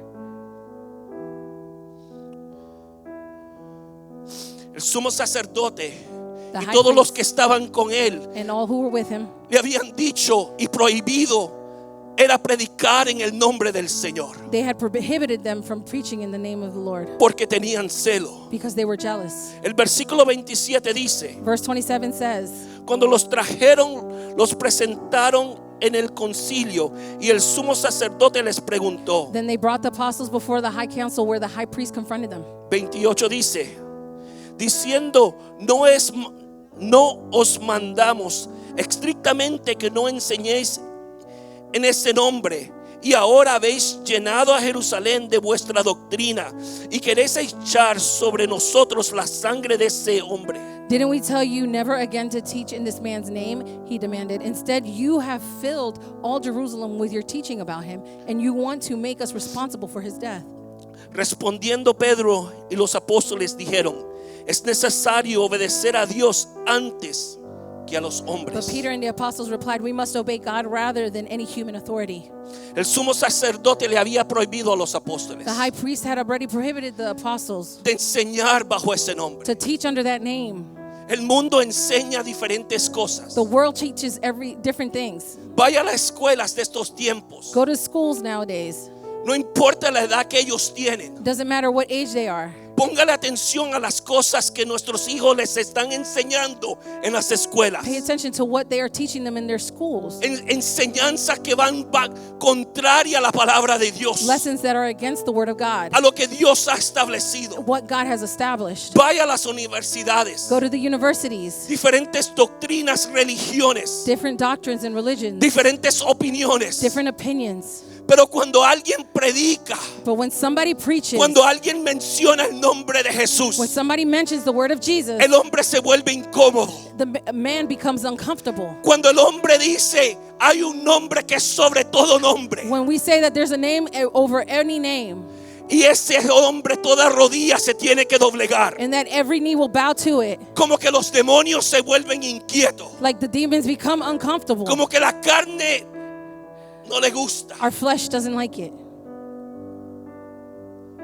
[SPEAKER 1] El sumo sacerdote
[SPEAKER 2] The
[SPEAKER 1] y
[SPEAKER 2] high
[SPEAKER 1] todos los
[SPEAKER 2] priest
[SPEAKER 1] que estaban con él
[SPEAKER 2] and all who were with him,
[SPEAKER 1] le habían dicho y prohibido era predicar en el nombre del Señor,
[SPEAKER 2] they had prohibited them from preaching in the name of the Lord
[SPEAKER 1] porque tenían celo.
[SPEAKER 2] because they were jealous.
[SPEAKER 1] El versículo 27 dice:
[SPEAKER 2] Verse 27 says,
[SPEAKER 1] cuando los trajeron, los presentaron en el concilio, y el sumo sacerdote les preguntó.
[SPEAKER 2] then they brought the apostles before the high council where the high priest confronted them.
[SPEAKER 1] 28 dice, diciendo: no os mandamos estrictamente que no enseñéis en ese nombre, y ahora habéis llenado a Jerusalén de vuestra doctrina y queréis echar sobre nosotros la sangre de ese hombre.
[SPEAKER 2] Didn't we tell you never again to teach in this man's name? He demanded. Instead, you have filled all Jerusalem with your teaching about him, and you want to make us responsible for his death.
[SPEAKER 1] Respondiendo Pedro y los apóstoles dijeron: es necesario obedecer a Dios antes que a los
[SPEAKER 2] But
[SPEAKER 1] hombres.
[SPEAKER 2] Peter and the apostles replied, we must obey God rather than any human authority.
[SPEAKER 1] El sumo sacerdote le había prohibido a los apóstoles
[SPEAKER 2] The high priest had already prohibited the apostles
[SPEAKER 1] de enseñar bajo ese nombre.
[SPEAKER 2] to teach under that name.
[SPEAKER 1] El mundo enseña diferentes cosas.
[SPEAKER 2] The world teaches different things.
[SPEAKER 1] Vaya a las escuelas de estos tiempos.
[SPEAKER 2] Go to schools nowadays.
[SPEAKER 1] No importa la edad que ellos tienen.
[SPEAKER 2] Doesn't matter what age they are.
[SPEAKER 1] Póngale atención a las cosas que nuestros hijos les están enseñando en las escuelas.
[SPEAKER 2] Pay attention to what they are teaching them in their schools.
[SPEAKER 1] Enseñanzas que van contraria a la palabra de Dios,
[SPEAKER 2] Lessons that are against the word of God.
[SPEAKER 1] a lo que Dios ha establecido.
[SPEAKER 2] What God has established.
[SPEAKER 1] Vaya a las universidades.
[SPEAKER 2] Go to the universities.
[SPEAKER 1] Diferentes doctrinas, religiones,
[SPEAKER 2] Different doctrines and religions.
[SPEAKER 1] diferentes opiniones.
[SPEAKER 2] Different opinions.
[SPEAKER 1] Pero cuando alguien predica,
[SPEAKER 2] But when somebody preaches,
[SPEAKER 1] cuando alguien menciona el nombre de Jesús,
[SPEAKER 2] when somebody mentions the word of Jesus,
[SPEAKER 1] el hombre se vuelve incómodo.
[SPEAKER 2] the man becomes uncomfortable.
[SPEAKER 1] Cuando el hombre dice: hay un nombre que es sobre todo nombre,
[SPEAKER 2] When we say that there's a name over any name,
[SPEAKER 1] y ese hombre toda rodilla se tiene que doblegar,
[SPEAKER 2] and that every knee will bow to it,
[SPEAKER 1] como que los demonios se vuelven inquietos,
[SPEAKER 2] like the demons become uncomfortable.
[SPEAKER 1] como que la carne no le gusta
[SPEAKER 2] Our flesh doesn't like it.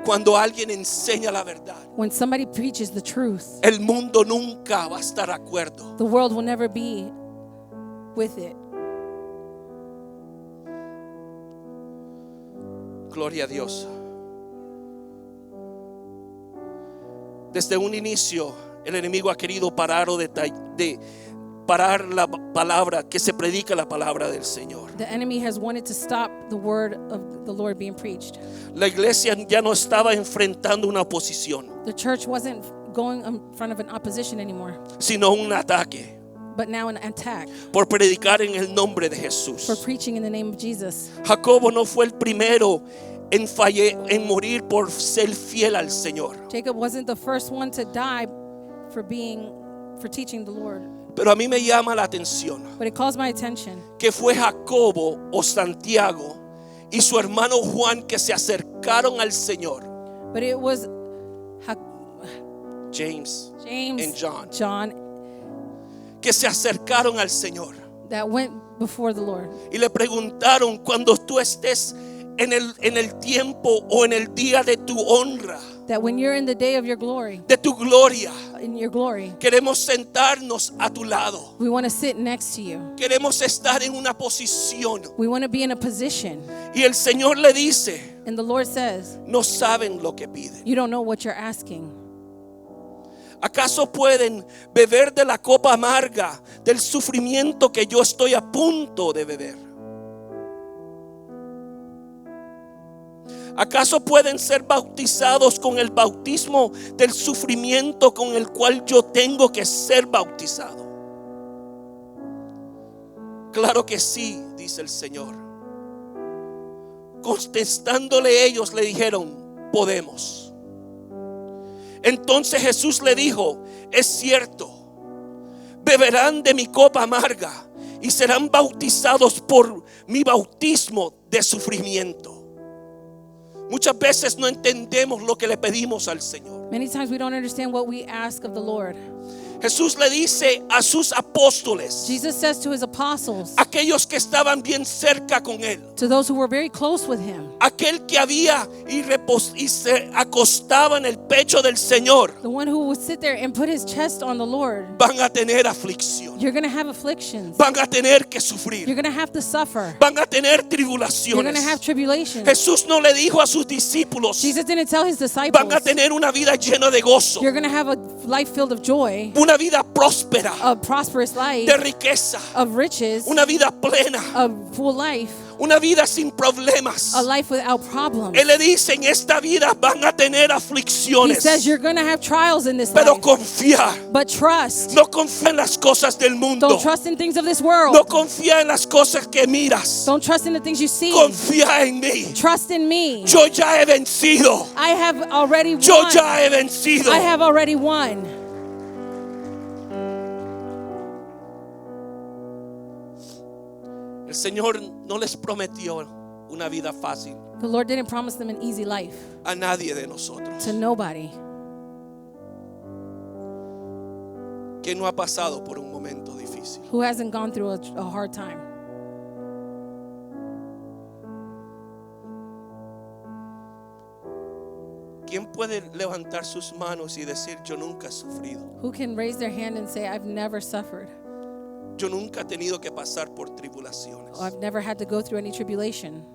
[SPEAKER 1] cuando alguien enseña la verdad.
[SPEAKER 2] When somebody preaches the truth,
[SPEAKER 1] El mundo nunca va a estar de acuerdo.
[SPEAKER 2] the world will never be with it.
[SPEAKER 1] Gloria a Dios. Desde un inicio, el enemigo ha querido parar la palabra, que se predica la palabra del Señor.
[SPEAKER 2] The enemy has wanted to stop the word of the Lord being preached.
[SPEAKER 1] La iglesia ya no estaba enfrentando una oposición,
[SPEAKER 2] The church wasn't going in front of an opposition anymore,
[SPEAKER 1] sino un ataque
[SPEAKER 2] but now an attack
[SPEAKER 1] por predicar en el nombre de
[SPEAKER 2] for
[SPEAKER 1] Jesús.
[SPEAKER 2] preaching in the name of Jesus.
[SPEAKER 1] Jacobo no fue el primero en morir por ser fiel al Señor,
[SPEAKER 2] Jacob wasn't the first one to die for teaching the Lord.
[SPEAKER 1] pero a mí me llama la atención
[SPEAKER 2] But it calls my attention
[SPEAKER 1] que fue Jacobo o Santiago y su hermano Juan que se acercaron al Señor.
[SPEAKER 2] but it was
[SPEAKER 1] James
[SPEAKER 2] James
[SPEAKER 1] and John,
[SPEAKER 2] John
[SPEAKER 1] que se acercaron al Señor
[SPEAKER 2] that went before the Lord.
[SPEAKER 1] y le preguntaron: cuando tú estés en el tiempo o en el día de tu honra,
[SPEAKER 2] That when you're in the day of your glory,
[SPEAKER 1] de tu gloria,
[SPEAKER 2] in your glory,
[SPEAKER 1] queremos sentarnos a tu lado,
[SPEAKER 2] we want to sit next to you.
[SPEAKER 1] queremos estar en una posición.
[SPEAKER 2] We want to be in a position.
[SPEAKER 1] Y el Señor le dice:
[SPEAKER 2] And the Lord says,
[SPEAKER 1] no saben lo que piden.
[SPEAKER 2] you don't know what you're asking.
[SPEAKER 1] ¿Acaso pueden beber de la copa amarga del sufrimiento que yo estoy a punto de beber? ¿Acaso pueden ser bautizados con el bautismo del sufrimiento con el cual yo tengo que ser bautizado? Claro que sí, dice el Señor. Contestándole ellos le dijeron: podemos. Entonces Jesús le dijo: es cierto, beberán de mi copa amarga y serán bautizados por mi bautismo de sufrimiento. Muchas veces no entendemos lo que le pedimos al Señor.
[SPEAKER 2] Many times we don't understand what we ask of the Lord.
[SPEAKER 1] Jesús le dice a sus apóstoles,
[SPEAKER 2] Jesus says to his apostles,
[SPEAKER 1] aquellos que estaban bien cerca con él,
[SPEAKER 2] to those who were very close with him,
[SPEAKER 1] aquel que había y se acostaba en el pecho del Señor,
[SPEAKER 2] the one who would sit there and put his chest on the Lord,
[SPEAKER 1] van a tener aflicción,
[SPEAKER 2] you're going to have afflictions.
[SPEAKER 1] van a tener que sufrir,
[SPEAKER 2] You're going to have to suffer.
[SPEAKER 1] van a tener
[SPEAKER 2] You're going to
[SPEAKER 1] tribulaciones.
[SPEAKER 2] have tribulations.
[SPEAKER 1] Jesús no le dijo a sus discípulos:
[SPEAKER 2] Jesus didn't tell his disciples,
[SPEAKER 1] van a tener una vida llena de gozo,
[SPEAKER 2] you're going to have a life filled of joy,
[SPEAKER 1] una vida próspera,
[SPEAKER 2] a prosperous life,
[SPEAKER 1] de riqueza,
[SPEAKER 2] of riches,
[SPEAKER 1] una vida plena,
[SPEAKER 2] a full life,
[SPEAKER 1] una vida sin problemas.
[SPEAKER 2] a life without problems.
[SPEAKER 1] Él le dice: en esta vida van a tener
[SPEAKER 2] He
[SPEAKER 1] aflicciones,
[SPEAKER 2] says you're going to have trials in this
[SPEAKER 1] pero
[SPEAKER 2] life,
[SPEAKER 1] confía.
[SPEAKER 2] but trust.
[SPEAKER 1] No confía en las cosas del mundo.
[SPEAKER 2] Don't trust in things of this world.
[SPEAKER 1] No confía en las cosas que miras.
[SPEAKER 2] Don't trust in the things you see.
[SPEAKER 1] Confía en mí.
[SPEAKER 2] Trust in me.
[SPEAKER 1] Yo ya he vencido.
[SPEAKER 2] I have already
[SPEAKER 1] Yo
[SPEAKER 2] won.
[SPEAKER 1] ya he vencido.
[SPEAKER 2] I have already won.
[SPEAKER 1] El Señor no les prometió una vida fácil
[SPEAKER 2] The Lord didn't promise them an easy life,
[SPEAKER 1] a nadie de nosotros.
[SPEAKER 2] to nobody.
[SPEAKER 1] Que no ha pasado por un momento difícil.
[SPEAKER 2] Who hasn't gone through a hard time?
[SPEAKER 1] ¿Quién puede levantar sus manos y decir: yo nunca he sufrido?
[SPEAKER 2] Who can raise their hand and say, I've never suffered?
[SPEAKER 1] Yo nunca he tenido que pasar por tribulaciones.
[SPEAKER 2] Or I've never had to go through any tribulation.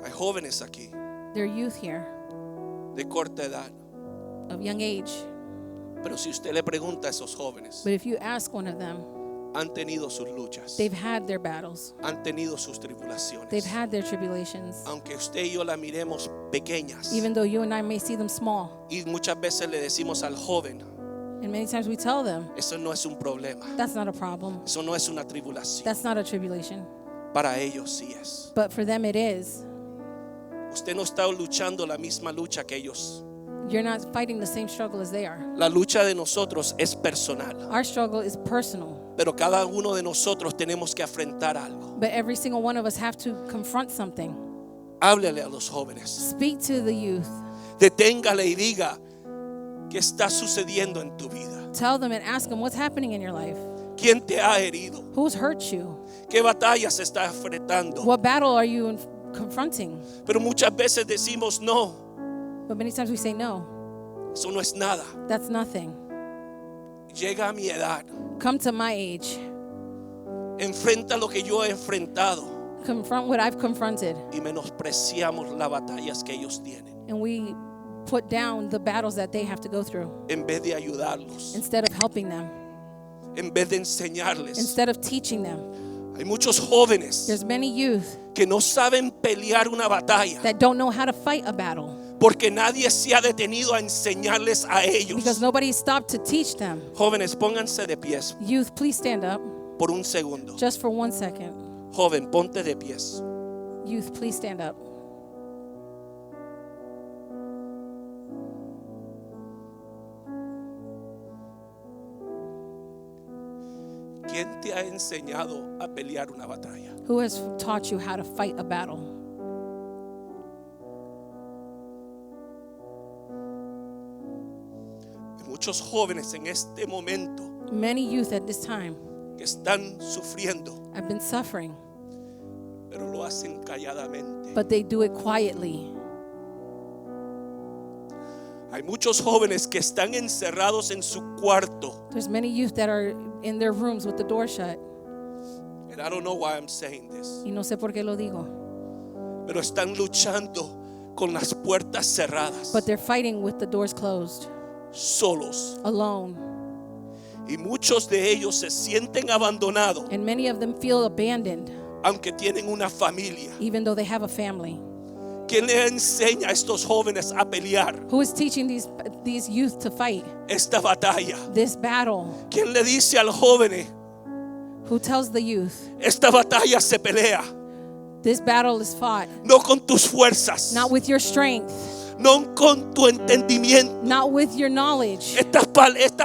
[SPEAKER 1] Hay jóvenes aquí
[SPEAKER 2] There are youth here
[SPEAKER 1] de corta edad.
[SPEAKER 2] of young age.
[SPEAKER 1] Pero si usted le pregunta a esos jóvenes,
[SPEAKER 2] But if you ask one of them,
[SPEAKER 1] han tenido sus luchas,
[SPEAKER 2] they've had their battles.
[SPEAKER 1] han tenido sus tribulaciones.
[SPEAKER 2] They've had their tribulations.
[SPEAKER 1] Aunque usted y yo la miremos pequeñas,
[SPEAKER 2] Even though you and I may see them small.
[SPEAKER 1] y muchas veces le decimos al joven:
[SPEAKER 2] And many times we tell them,
[SPEAKER 1] eso no es un problema,
[SPEAKER 2] that's not a problem.
[SPEAKER 1] eso no es una tribulación.
[SPEAKER 2] That's not a tribulation.
[SPEAKER 1] Para ellos sí es.
[SPEAKER 2] But for them it is.
[SPEAKER 1] Usted no está luchando la misma lucha que ellos.
[SPEAKER 2] You're not fighting the same struggle as they are.
[SPEAKER 1] La lucha de nosotros es personal,
[SPEAKER 2] Our struggle is personal.
[SPEAKER 1] pero cada uno de nosotros tenemos que afrontar algo.
[SPEAKER 2] But every single one of us have to confront something.
[SPEAKER 1] Háblele a los jóvenes,
[SPEAKER 2] Speak to the youth.
[SPEAKER 1] deténgale y diga: ¿qué está sucediendo en tu vida?
[SPEAKER 2] Tell them and ask them what's happening in your life.
[SPEAKER 1] ¿Quién te ha herido?
[SPEAKER 2] Who's hurt you?
[SPEAKER 1] ¿Qué batallas está enfrentando?
[SPEAKER 2] What battle are you confronting?
[SPEAKER 1] Pero muchas veces decimos no,
[SPEAKER 2] But many times we say, no,
[SPEAKER 1] eso no es nada.
[SPEAKER 2] that's nothing.
[SPEAKER 1] Llega a mi edad,
[SPEAKER 2] Come to my age.
[SPEAKER 1] enfrenta lo que yo he enfrentado
[SPEAKER 2] Confront what I've confronted.
[SPEAKER 1] y menospreciamos las batallas que ellos tienen
[SPEAKER 2] And we put down the battles that they have to go through
[SPEAKER 1] en vez de ayudarlos,
[SPEAKER 2] instead of helping them,
[SPEAKER 1] en vez de enseñarles.
[SPEAKER 2] instead of teaching them.
[SPEAKER 1] Hay muchos jóvenes
[SPEAKER 2] There's many youth
[SPEAKER 1] que no saben pelear una batalla
[SPEAKER 2] that don't know how to fight a battle
[SPEAKER 1] porque nadie se ha detenido a enseñarles a
[SPEAKER 2] because
[SPEAKER 1] ellos.
[SPEAKER 2] nobody stopped to teach them.
[SPEAKER 1] Jóvenes, pónganse de pies
[SPEAKER 2] Youth, please stand up
[SPEAKER 1] por un segundo.
[SPEAKER 2] just for 1 second.
[SPEAKER 1] Joven, ponte de pies.
[SPEAKER 2] Youth, please stand up.
[SPEAKER 1] ¿Quién te ha enseñado a pelear una batalla?
[SPEAKER 2] Who has taught you how to fight a battle?
[SPEAKER 1] Hay muchos jóvenes en este momento
[SPEAKER 2] Many youth at this time
[SPEAKER 1] que están sufriendo,
[SPEAKER 2] have been suffering,
[SPEAKER 1] pero lo hacen calladamente.
[SPEAKER 2] but they do it quietly.
[SPEAKER 1] Hay muchos jóvenes que están encerrados en su cuarto.
[SPEAKER 2] There's many youth that are in their rooms with the door shut.
[SPEAKER 1] And I don't know why I'm saying this.
[SPEAKER 2] Y no sé por qué lo digo.
[SPEAKER 1] Pero están luchando con las puertas cerradas,
[SPEAKER 2] But they're fighting with the doors closed,
[SPEAKER 1] solos.
[SPEAKER 2] alone.
[SPEAKER 1] Y muchos de ellos se sienten abandonados,
[SPEAKER 2] And many of them feel abandoned,
[SPEAKER 1] aunque tienen una familia.
[SPEAKER 2] even though they have a family.
[SPEAKER 1] ¿Quién le enseña a estos jóvenes a pelear
[SPEAKER 2] Who is teaching these youth to fight
[SPEAKER 1] esta batalla?
[SPEAKER 2] this battle?
[SPEAKER 1] ¿Quién le dice al joven,
[SPEAKER 2] Who tells the youth,
[SPEAKER 1] esta batalla se pelea
[SPEAKER 2] this battle is fought
[SPEAKER 1] no con tus fuerzas,
[SPEAKER 2] not with your strength,
[SPEAKER 1] no con tu entendimiento?
[SPEAKER 2] not with your knowledge.
[SPEAKER 1] Esta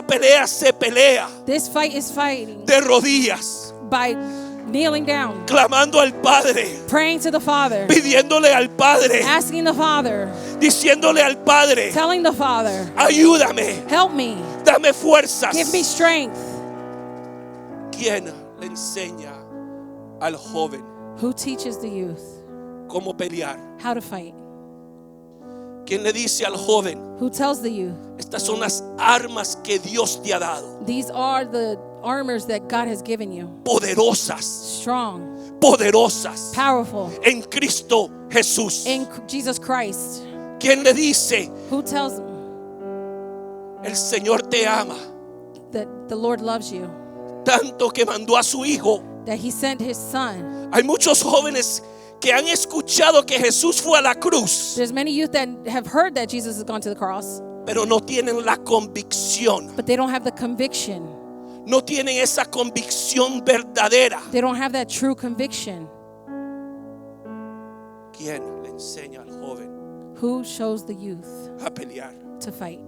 [SPEAKER 1] pelea se pelea
[SPEAKER 2] This fight is fighting
[SPEAKER 1] de rodillas,
[SPEAKER 2] by kneeling down,
[SPEAKER 1] clamando al Padre,
[SPEAKER 2] praying to the Father,
[SPEAKER 1] pidiéndole al Padre,
[SPEAKER 2] asking the Father,
[SPEAKER 1] diciéndole al Padre,
[SPEAKER 2] telling the Father,
[SPEAKER 1] ayúdame,
[SPEAKER 2] help me,
[SPEAKER 1] dame fuerzas.
[SPEAKER 2] give me strength.
[SPEAKER 1] ¿Quién le enseña al joven
[SPEAKER 2] Who teaches the youth
[SPEAKER 1] cómo pelear?
[SPEAKER 2] how to fight?
[SPEAKER 1] ¿Quién le dice al joven,
[SPEAKER 2] Who tells the youth,
[SPEAKER 1] estas son las armas que Dios te ha dado,
[SPEAKER 2] these are the armors that God has given you,
[SPEAKER 1] poderosas,
[SPEAKER 2] strong,
[SPEAKER 1] poderosas
[SPEAKER 2] powerful,
[SPEAKER 1] en Cristo Jesús?
[SPEAKER 2] in Jesus Christ?
[SPEAKER 1] ¿Quién le dice,
[SPEAKER 2] Who tells them
[SPEAKER 1] el Señor te ama
[SPEAKER 2] that the Lord loves you,
[SPEAKER 1] tanto que mandó a su Hijo?
[SPEAKER 2] that He sent His Son?
[SPEAKER 1] Hay muchos jóvenes que han escuchado que Jesús fue a la cruz,
[SPEAKER 2] There's many youth that have heard that Jesus has gone to the cross,
[SPEAKER 1] pero no tienen la convicción,
[SPEAKER 2] but they don't have the conviction.
[SPEAKER 1] no tienen esa convicción verdadera.
[SPEAKER 2] They don't have that true conviction.
[SPEAKER 1] ¿Quién le enseña al joven
[SPEAKER 2] Who shows the youth
[SPEAKER 1] a pelear?
[SPEAKER 2] to fight?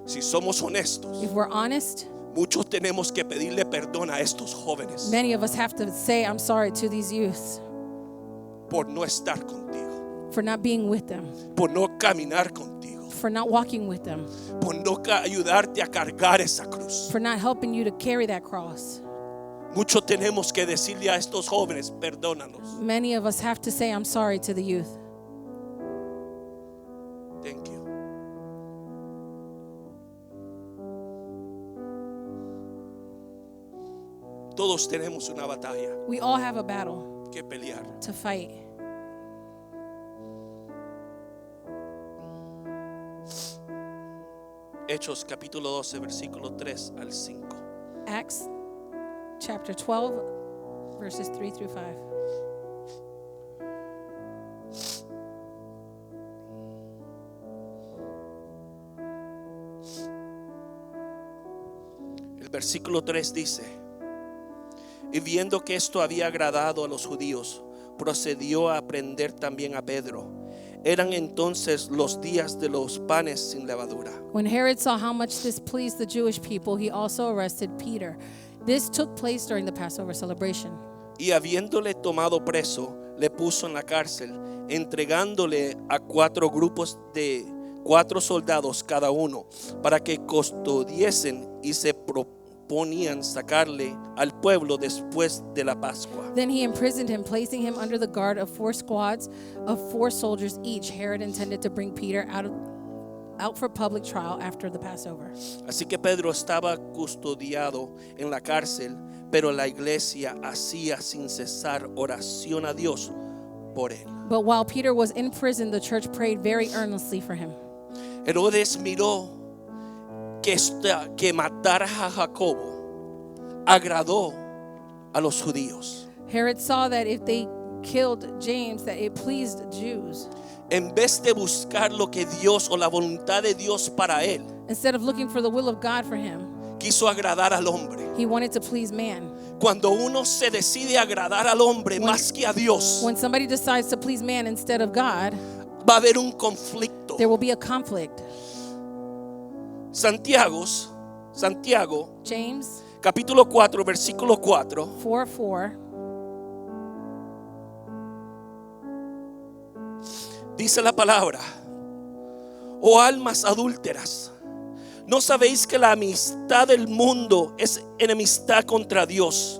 [SPEAKER 1] Si somos honestos,
[SPEAKER 2] If we're honest,
[SPEAKER 1] muchos tenemos que pedirle perdón a estos jóvenes
[SPEAKER 2] many of us have to say, I'm sorry to these youth
[SPEAKER 1] por no estar contigo,
[SPEAKER 2] for not being with them,
[SPEAKER 1] por no caminar contigo,
[SPEAKER 2] for not walking with them,
[SPEAKER 1] por no ayudarte a cargar esa cruz.
[SPEAKER 2] for not helping you to carry that cross.
[SPEAKER 1] Muchos tenemos que decirle a estos jóvenes, perdónanos.
[SPEAKER 2] Many of us have to say, I'm sorry to the youth.
[SPEAKER 1] Thank you. Todos tenemos una batalla
[SPEAKER 2] We all have a battle
[SPEAKER 1] que pelear.
[SPEAKER 2] to fight.
[SPEAKER 1] Hechos capítulo 12, versículo 3 al 5.
[SPEAKER 2] Acts chapter 12, verses 3 through 5.
[SPEAKER 1] El versículo 3 dice: y viendo que esto había agradado a los judíos, procedió a prender también a Pedro. Eran entonces los días de los panes sin levadura.
[SPEAKER 2] When Herod saw how much this pleased the Jewish people, he also arrested Peter. This took place during the Passover celebration.
[SPEAKER 1] Y habiéndole tomado preso, le puso en la cárcel, entregándole a 4 grupos de 4 soldados cada uno, para que custodiesen y se proponían sacarle al pueblo después de la Pascua.
[SPEAKER 2] Then he imprisoned him, placing him under the guard of 4 squads of 4 soldiers each. Herod intended to bring Peter out for public trial after the Passover.
[SPEAKER 1] Así que Pedro estaba custodiado en la cárcel, pero la iglesia hacía sin cesar oración a Dios por él.
[SPEAKER 2] But while Peter was in prison, the church prayed very earnestly for him.
[SPEAKER 1] Herodes miró que matar a Jacobo agradó a los judíos.
[SPEAKER 2] Herod saw that if they killed James, that it pleased Jews.
[SPEAKER 1] En vez de buscar lo que Dios o la voluntad de Dios para él,
[SPEAKER 2] Instead of looking for the will of God for him,
[SPEAKER 1] quiso agradar al hombre.
[SPEAKER 2] he wanted to please man.
[SPEAKER 1] Cuando uno se decide agradar al hombre más que a Dios,
[SPEAKER 2] When somebody decides to please man instead of God,
[SPEAKER 1] va a haber un conflicto.
[SPEAKER 2] there will be a conflict.
[SPEAKER 1] Santiago,
[SPEAKER 2] James
[SPEAKER 1] capítulo 4, versículo 4.
[SPEAKER 2] 4:4.
[SPEAKER 1] Dice la palabra: oh almas adúlteras, ¿no sabéis que la amistad del mundo es enemistad contra Dios?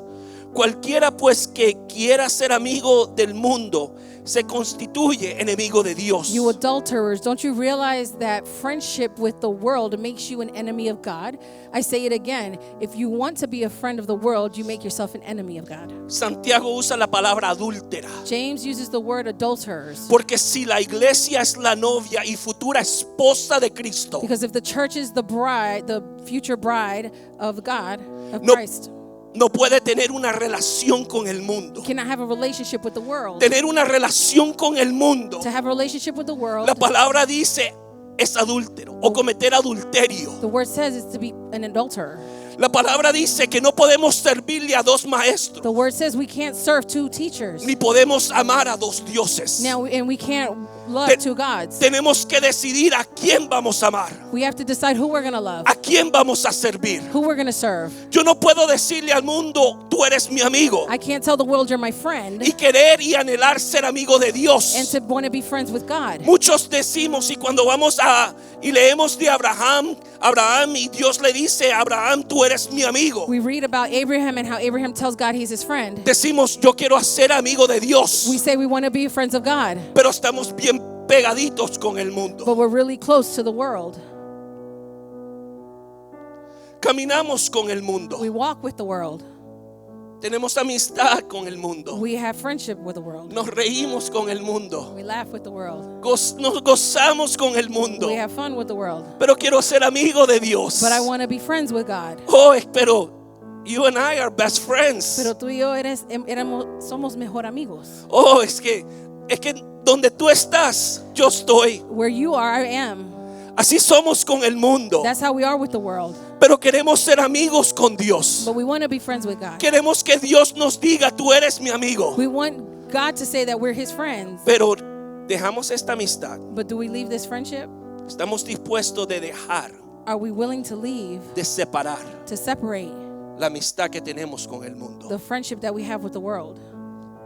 [SPEAKER 1] Cualquiera pues que quiera ser amigo del mundo se constituye enemigo de Dios.
[SPEAKER 2] You adulterers, don't you realize that friendship with the world makes you an enemy of God? I say it again, if you want to be a friend of the world, you make yourself an enemy of God.
[SPEAKER 1] Santiago usa la palabra adúltera,
[SPEAKER 2] James uses the word adulterers.
[SPEAKER 1] porque si la iglesia es la novia y futura esposa de Cristo,
[SPEAKER 2] Because if the church is the bride, the future bride of God, of
[SPEAKER 1] No.
[SPEAKER 2] Christ,
[SPEAKER 1] no puede tener una relación con el mundo.
[SPEAKER 2] cannot have a relationship with the world.
[SPEAKER 1] Tener una relación con el mundo,
[SPEAKER 2] To have a relationship with the world,
[SPEAKER 1] la palabra dice, es adúltero o cometer adulterio.
[SPEAKER 2] the word says it's to be an adulterer.
[SPEAKER 1] La palabra dice que no podemos servirle a dos maestros,
[SPEAKER 2] The word says we can't serve 2 teachers.
[SPEAKER 1] ni podemos amar a dos dioses.
[SPEAKER 2] Now, and we can't love
[SPEAKER 1] Te-
[SPEAKER 2] 2 gods.
[SPEAKER 1] Tenemos que decidir a quién vamos a amar,
[SPEAKER 2] We have to decide who we're going to love,
[SPEAKER 1] a quién vamos a servir.
[SPEAKER 2] who we're going to serve.
[SPEAKER 1] Yo no puedo decirle al mundo, tú eres mi amigo,
[SPEAKER 2] I can't tell the world you're my friend
[SPEAKER 1] y querer y anhelar ser amigo de
[SPEAKER 2] and
[SPEAKER 1] Dios.
[SPEAKER 2] to want to be friends with God.
[SPEAKER 1] Muchos decimos, y cuando vamos y leemos de Abraham y Dios le dice, Abraham, tú eres mi amigo.
[SPEAKER 2] We read about Abraham and how Abraham tells God he's his friend.
[SPEAKER 1] Decimos, yo quiero ser amigo de Dios,
[SPEAKER 2] We say we want to be friends of God,
[SPEAKER 1] pero estamos bien pegaditos con el mundo.
[SPEAKER 2] but we're really close to the world.
[SPEAKER 1] Caminamos con el mundo.
[SPEAKER 2] We walk with the world.
[SPEAKER 1] Tenemos amistad con el mundo.
[SPEAKER 2] We have friendship with the world.
[SPEAKER 1] Nos reímos con el mundo.
[SPEAKER 2] We laugh with the world.
[SPEAKER 1] Nos gozamos con el mundo.
[SPEAKER 2] We have fun with the world.
[SPEAKER 1] Pero quiero ser amigo de Dios.
[SPEAKER 2] But I want to be friends with God.
[SPEAKER 1] Oh, pero you and I are best friends.
[SPEAKER 2] Pero tú y yo somos mejor amigos.
[SPEAKER 1] Oh, es que donde tú estás, yo estoy.
[SPEAKER 2] Where you are, I am.
[SPEAKER 1] Así somos con el mundo.
[SPEAKER 2] That's how we are with the world.
[SPEAKER 1] Pero queremos ser amigos con Dios.
[SPEAKER 2] But we want to be friends with God.
[SPEAKER 1] Queremos que Dios nos diga, tú eres mi amigo.
[SPEAKER 2] We want God to say that we're his friends.
[SPEAKER 1] Pero dejamos esta amistad.
[SPEAKER 2] But do we leave this friendship?
[SPEAKER 1] Estamos dispuestos de dejar,
[SPEAKER 2] Are we willing to leave,
[SPEAKER 1] de separar
[SPEAKER 2] to separate
[SPEAKER 1] la amistad que tenemos con el mundo.
[SPEAKER 2] the friendship that we have with the world?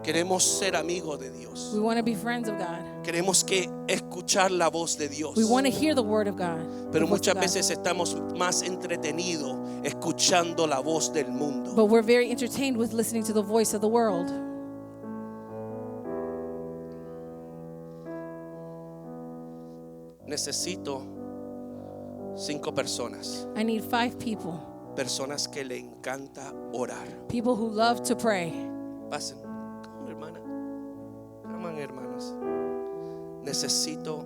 [SPEAKER 1] Queremos ser amigos de Dios.
[SPEAKER 2] We want to be friends of God.
[SPEAKER 1] Queremos que escuchar la voz de Dios.
[SPEAKER 2] We want to hear the word of God.
[SPEAKER 1] Pero
[SPEAKER 2] the voice
[SPEAKER 1] muchas
[SPEAKER 2] of God.
[SPEAKER 1] veces estamos más entretenidos escuchando la voz del mundo.
[SPEAKER 2] But we're very entertained with listening to the voice of the world.
[SPEAKER 1] Necesito 5 personas.
[SPEAKER 2] I need 5 people.
[SPEAKER 1] Personas que le encanta orar.
[SPEAKER 2] People who love to pray.
[SPEAKER 1] Pasen. Come, hermana. Come on, hermanos. Necesito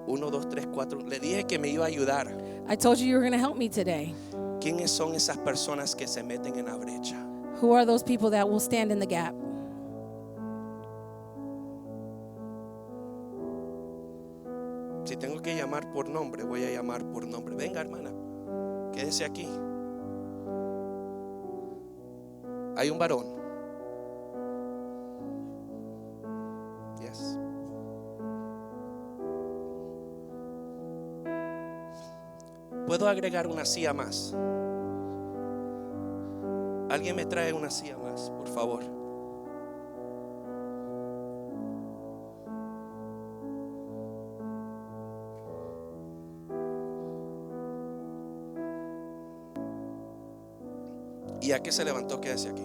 [SPEAKER 1] 1, 2, 3, 4. Le dije que me iba a ayudar.
[SPEAKER 2] I told you were going to help me today.
[SPEAKER 1] ¿Quiénes son esas personas que se meten en la brecha?
[SPEAKER 2] Who are those people that will stand in the gap?
[SPEAKER 1] Si tengo que llamar por nombre, voy a llamar por nombre. Venga, hermana, quédese aquí. Hay un varón. Yes. ¿Puedo agregar una silla más? ¿Alguien me trae una silla más, por favor? Y ya que se levantó, quédese aquí.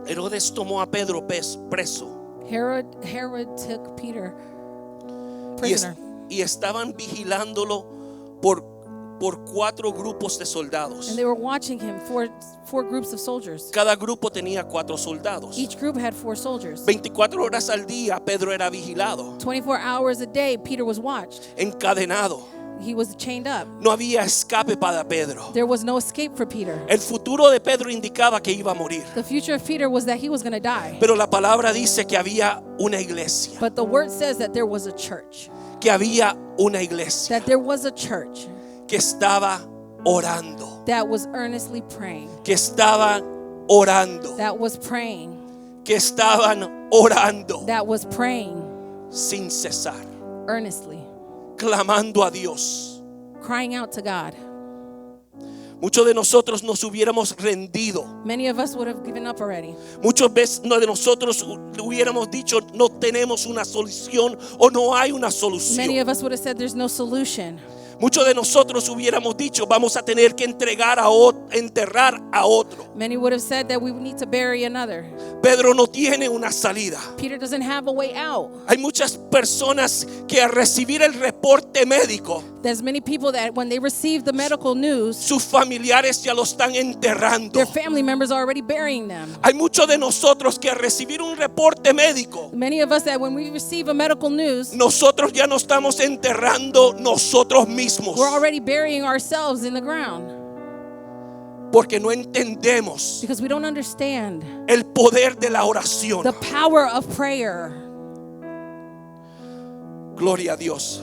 [SPEAKER 1] Herodes tomó a Pedro preso
[SPEAKER 2] Herod took Peter
[SPEAKER 1] y,
[SPEAKER 2] prisoner.
[SPEAKER 1] y estaban vigilándolo por 4 grupos de soldados.
[SPEAKER 2] And they were watching him, four groups of soldiers.
[SPEAKER 1] Cada grupo tenía 4 soldados.
[SPEAKER 2] Each group had 4 soldiers.
[SPEAKER 1] 24 horas al día Pedro era vigilado,
[SPEAKER 2] 24 hours a day, Peter was watched.
[SPEAKER 1] encadenado.
[SPEAKER 2] He was chained up.
[SPEAKER 1] No había escape para Pedro.
[SPEAKER 2] There was no escape for Peter.
[SPEAKER 1] El futuro de Pedro indicaba que iba a morir.
[SPEAKER 2] The future of Peter was that he was going to die.
[SPEAKER 1] Pero la palabra dice que había una iglesia.
[SPEAKER 2] But the word says that there was a church.
[SPEAKER 1] Que había una iglesia
[SPEAKER 2] That there was a church
[SPEAKER 1] que estaba orando.
[SPEAKER 2] that was earnestly praying.
[SPEAKER 1] Que estaban orando.
[SPEAKER 2] That was praying.
[SPEAKER 1] Que estaban orando
[SPEAKER 2] That was praying
[SPEAKER 1] sin cesar.
[SPEAKER 2] earnestly.
[SPEAKER 1] Clamando a Dios.
[SPEAKER 2] Crying out to God.
[SPEAKER 1] Muchos de nosotros nos hubiéramos rendido.
[SPEAKER 2] Many of us would have given up already.
[SPEAKER 1] Muchas veces de nosotros hubiéramos dicho no tenemos una solución o no hay una
[SPEAKER 2] Many
[SPEAKER 1] solución.
[SPEAKER 2] of us would have said there's no solution.
[SPEAKER 1] Muchos de nosotros hubiéramos dicho vamos a tener que enterrar a otro.
[SPEAKER 2] Many would have said that we need to bury another.
[SPEAKER 1] Pedro no tiene una salida.
[SPEAKER 2] Peter doesn't have a way out.
[SPEAKER 1] Hay muchas personas que al recibir el reporte médico,
[SPEAKER 2] There's many people that when they receive the medical news,
[SPEAKER 1] sus familiares ya lo están enterrando.
[SPEAKER 2] their family members are already burying them.
[SPEAKER 1] Hay muchos de nosotros que al recibir un reporte médico,
[SPEAKER 2] Many of us that when we receive a medical news,
[SPEAKER 1] nosotros ya no estamos enterrando nosotros mismos.
[SPEAKER 2] we're already burying ourselves in the ground
[SPEAKER 1] Porque no entendemos
[SPEAKER 2] because we don't understand
[SPEAKER 1] el poder de la oración.
[SPEAKER 2] the power of prayer.
[SPEAKER 1] Gloria a Dios.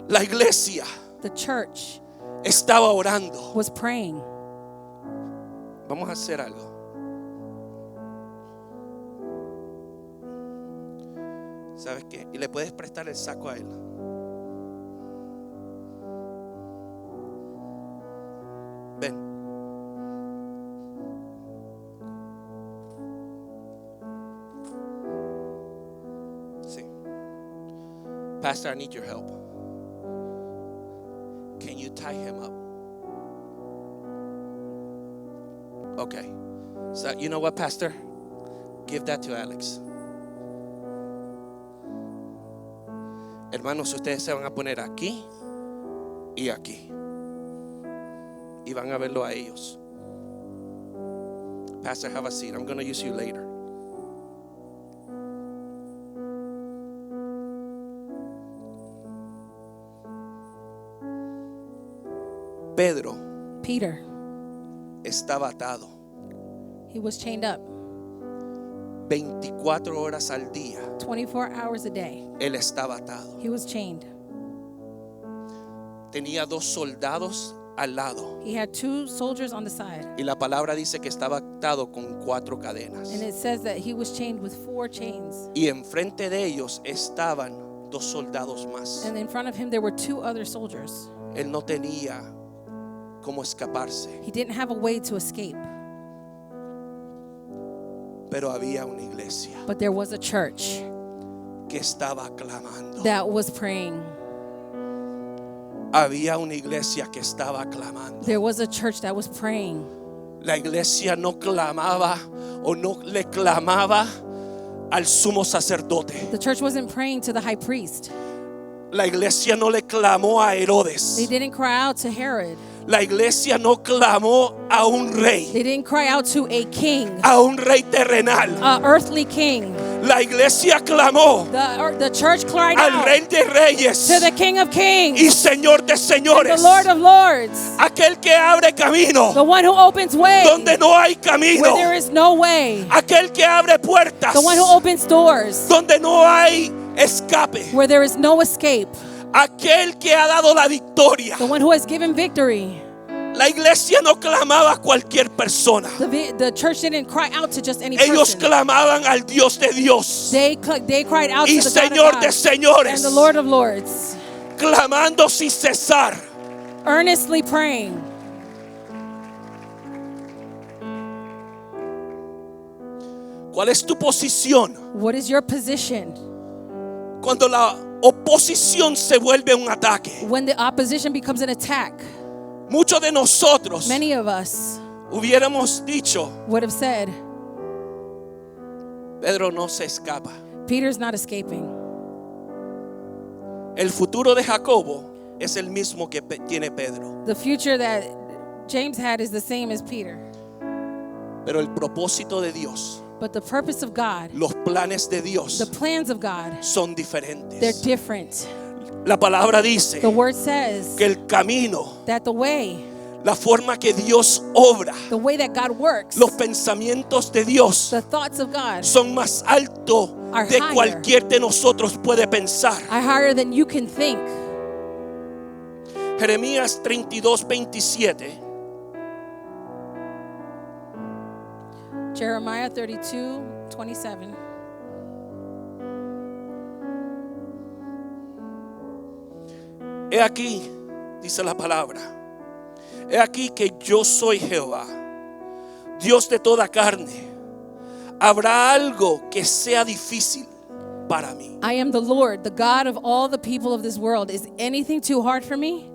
[SPEAKER 1] La iglesia
[SPEAKER 2] The church
[SPEAKER 1] estaba orando.
[SPEAKER 2] was praying.
[SPEAKER 1] Vamos a hacer algo. ¿Sabes qué? Y le puedes prestar el saco a él. Ven. Sí. Pastor, I need your help. Can you tie him up? Okay. So, you know what, Pastor? Give that to Alex. Hermanos, ustedes se van a poner aquí y aquí. Y van a verlo a ellos. Pastor, have a seat. I'm going to use you later. Pedro
[SPEAKER 2] Peter,
[SPEAKER 1] estaba atado
[SPEAKER 2] he was chained up
[SPEAKER 1] 24 horas al día.
[SPEAKER 2] 24 hours a day.
[SPEAKER 1] Él estaba atado.
[SPEAKER 2] He was chained.
[SPEAKER 1] Tenía 2 soldados al lado.
[SPEAKER 2] He had 2 soldiers on the side.
[SPEAKER 1] Y la palabra dice que estaba atado con 4 cadenas.
[SPEAKER 2] And it says that he was chained with 4 chains.
[SPEAKER 1] Y enfrente de ellos estaban 2 soldados más.
[SPEAKER 2] And in front of him there were 2 other soldiers.
[SPEAKER 1] Él no tenía cómo escaparse.
[SPEAKER 2] He didn't have a way to escape.
[SPEAKER 1] Pero había una iglesia
[SPEAKER 2] But there was a church
[SPEAKER 1] que estaba clamando.
[SPEAKER 2] that was praying.
[SPEAKER 1] Había una iglesia que estaba clamando.
[SPEAKER 2] There was a church that was praying.
[SPEAKER 1] La iglesia no clamaba o no le clamaba al sumo sacerdote.
[SPEAKER 2] The church wasn't praying to the high priest.
[SPEAKER 1] La iglesia no le clamó a Herodes.
[SPEAKER 2] They didn't cry out to Herod.
[SPEAKER 1] La iglesia no clamó a un rey,
[SPEAKER 2] They didn't cry out to a king,
[SPEAKER 1] a un rey terrenal.
[SPEAKER 2] an earthly king.
[SPEAKER 1] La iglesia clamó
[SPEAKER 2] The church cried
[SPEAKER 1] al
[SPEAKER 2] out
[SPEAKER 1] rey de reyes
[SPEAKER 2] to the King of Kings,
[SPEAKER 1] y señor de
[SPEAKER 2] the
[SPEAKER 1] señores.
[SPEAKER 2] Lord of lords,
[SPEAKER 1] Aquel que abre camino
[SPEAKER 2] the one who opens way
[SPEAKER 1] donde no hay camino.
[SPEAKER 2] where there is no way,
[SPEAKER 1] Aquel que abre puertas
[SPEAKER 2] the one who opens doors
[SPEAKER 1] donde no hay escape.
[SPEAKER 2] where there is no escape,
[SPEAKER 1] Aquel que ha dado la victoria.
[SPEAKER 2] the one who has given victory.
[SPEAKER 1] La iglesia no clamaba a cualquier persona.
[SPEAKER 2] The church didn't cry out to just any
[SPEAKER 1] Ellos
[SPEAKER 2] person.
[SPEAKER 1] clamaban al Dios de Dios
[SPEAKER 2] They cried out
[SPEAKER 1] y
[SPEAKER 2] to the God
[SPEAKER 1] Señor
[SPEAKER 2] of
[SPEAKER 1] de
[SPEAKER 2] God
[SPEAKER 1] señores,
[SPEAKER 2] and the Lord of lords,
[SPEAKER 1] clamando sin cesar.
[SPEAKER 2] earnestly praying.
[SPEAKER 1] ¿Cuál es tu posición
[SPEAKER 2] What is your position
[SPEAKER 1] cuando la oposición se vuelve un ataque?
[SPEAKER 2] when the opposition becomes an attack?
[SPEAKER 1] Muchos de nosotros
[SPEAKER 2] Many of us
[SPEAKER 1] hubiéramos dicho,
[SPEAKER 2] would have said,
[SPEAKER 1] Pedro no se escapa.
[SPEAKER 2] Peter's not escaping.
[SPEAKER 1] El futuro de Jacobo es el mismo que tiene Pedro.
[SPEAKER 2] The future that James had is the same as Peter.
[SPEAKER 1] Pero el propósito de Dios,
[SPEAKER 2] But the purpose of God,
[SPEAKER 1] los planes de
[SPEAKER 2] the
[SPEAKER 1] Dios
[SPEAKER 2] plans of God,
[SPEAKER 1] son
[SPEAKER 2] they're
[SPEAKER 1] diferentes.
[SPEAKER 2] different.
[SPEAKER 1] La palabra dice
[SPEAKER 2] The word says
[SPEAKER 1] que el camino,
[SPEAKER 2] that the way
[SPEAKER 1] la forma que Dios obra,
[SPEAKER 2] that God works,
[SPEAKER 1] los pensamientos de Dios
[SPEAKER 2] the thoughts of God
[SPEAKER 1] son más altos
[SPEAKER 2] Are
[SPEAKER 1] de
[SPEAKER 2] higher.
[SPEAKER 1] cualquier de nosotros puede pensar.
[SPEAKER 2] are higher than you can think.
[SPEAKER 1] Jeremías 32:27.
[SPEAKER 2] Jeremiah 32:27.
[SPEAKER 1] He aquí, dice la palabra, he aquí que yo soy Jehová, Dios de toda carne. ¿Habrá algo que sea difícil para mí?
[SPEAKER 2] I am the Lord, the God of all the people of this world. Is anything too hard for me?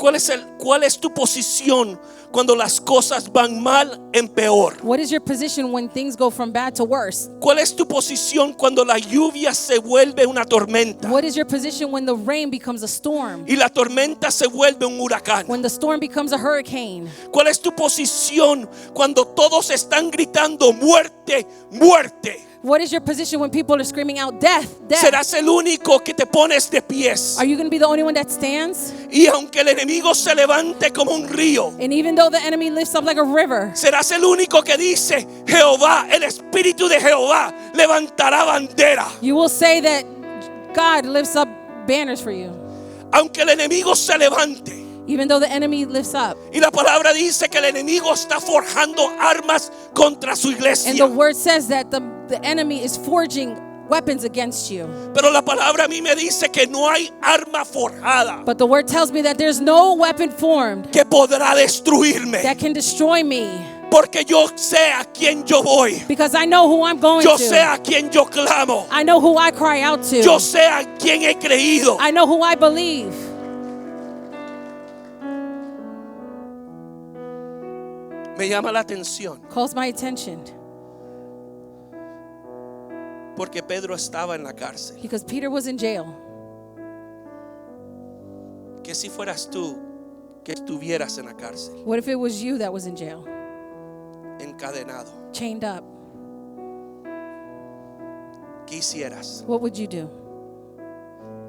[SPEAKER 1] ¿Cuál es tu posición cuando las cosas van mal en peor?
[SPEAKER 2] What is your position when things go from bad to worse?
[SPEAKER 1] ¿Cuál es tu posición cuando la lluvia se vuelve una tormenta
[SPEAKER 2] What is your position when the rain becomes a storm?
[SPEAKER 1] y la tormenta se vuelve un huracán?
[SPEAKER 2] When the storm becomes a hurricane?
[SPEAKER 1] ¿Cuál es tu posición cuando todos están gritando muerte, muerte?
[SPEAKER 2] What is your position when people are screaming out death, death?
[SPEAKER 1] Serás el único que te pones de pies.
[SPEAKER 2] Are you going to be the only one that stands?
[SPEAKER 1] Y aunque el enemigo se levante como un río,
[SPEAKER 2] And even though the enemy lifts up like a river,
[SPEAKER 1] serás el único que dice, Jehová, el Espíritu de Jehová levantará bandera.
[SPEAKER 2] you will say that God lifts up banners for you.
[SPEAKER 1] Aunque el enemigo se levante.
[SPEAKER 2] Even though the enemy lifts up.
[SPEAKER 1] Y la palabra dice que el enemigo está forjando armas contra su
[SPEAKER 2] And the
[SPEAKER 1] iglesia.
[SPEAKER 2] word says that the enemy is forging weapons against you.
[SPEAKER 1] Pero la palabra a mí me dice que no hay arma forjada
[SPEAKER 2] But the word tells me that there's no weapon formed
[SPEAKER 1] que podrá destruirme.
[SPEAKER 2] that can destroy me,
[SPEAKER 1] Porque yo sé a quién yo voy.
[SPEAKER 2] because I know who I'm going
[SPEAKER 1] Yo sé
[SPEAKER 2] to.
[SPEAKER 1] a quién yo clamo.
[SPEAKER 2] I know who I cry out to.
[SPEAKER 1] Yo sé a quién he creído.
[SPEAKER 2] I know who I believe.
[SPEAKER 1] Me llama la atención
[SPEAKER 2] Calls my attention
[SPEAKER 1] porque Pedro estaba en la cárcel.
[SPEAKER 2] because Peter was in jail.
[SPEAKER 1] Que si fueras tú que estuvieras en la cárcel,
[SPEAKER 2] What if it was you that was in jail,
[SPEAKER 1] encadenado?
[SPEAKER 2] chained up?
[SPEAKER 1] ¿Qué hicieras?
[SPEAKER 2] What would you do?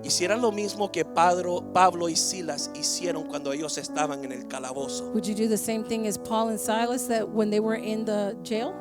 [SPEAKER 1] Hicieras lo mismo que Pablo y Silas hicieron cuando ellos estaban en el calabozo,
[SPEAKER 2] Would you do the same thing as Paul and Silas, that when they were in the jail,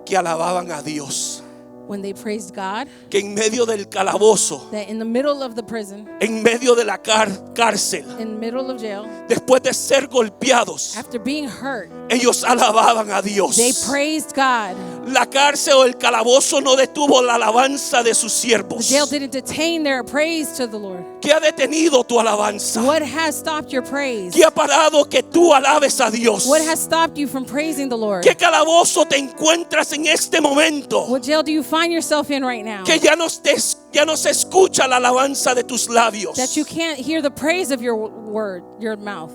[SPEAKER 1] que alababan a Dios,
[SPEAKER 2] when they praised God,
[SPEAKER 1] que en medio del calabozo,
[SPEAKER 2] that in the middle of the prison,
[SPEAKER 1] en medio de la cárcel,
[SPEAKER 2] in the middle of jail,
[SPEAKER 1] después de ser golpeados,
[SPEAKER 2] after being hurt,
[SPEAKER 1] ellos alababan a Dios?
[SPEAKER 2] they praised God.
[SPEAKER 1] La cárcel o el calabozo no detuvo la alabanza de sus
[SPEAKER 2] The
[SPEAKER 1] siervos.
[SPEAKER 2] jail didn't detain their praise to the Lord.
[SPEAKER 1] ¿Qué ha detenido tu alabanza?
[SPEAKER 2] What has stopped your praise?
[SPEAKER 1] ¿Qué ha parado que tú alabes a Dios?
[SPEAKER 2] What has stopped you from praising the Lord?
[SPEAKER 1] ¿Qué calabozo te encuentras en este momento?
[SPEAKER 2] What jail do you find yourself in right now?
[SPEAKER 1] Que ya no se escucha la alabanza de tus labios.
[SPEAKER 2] That you can't hear the praise of your word, your mouth.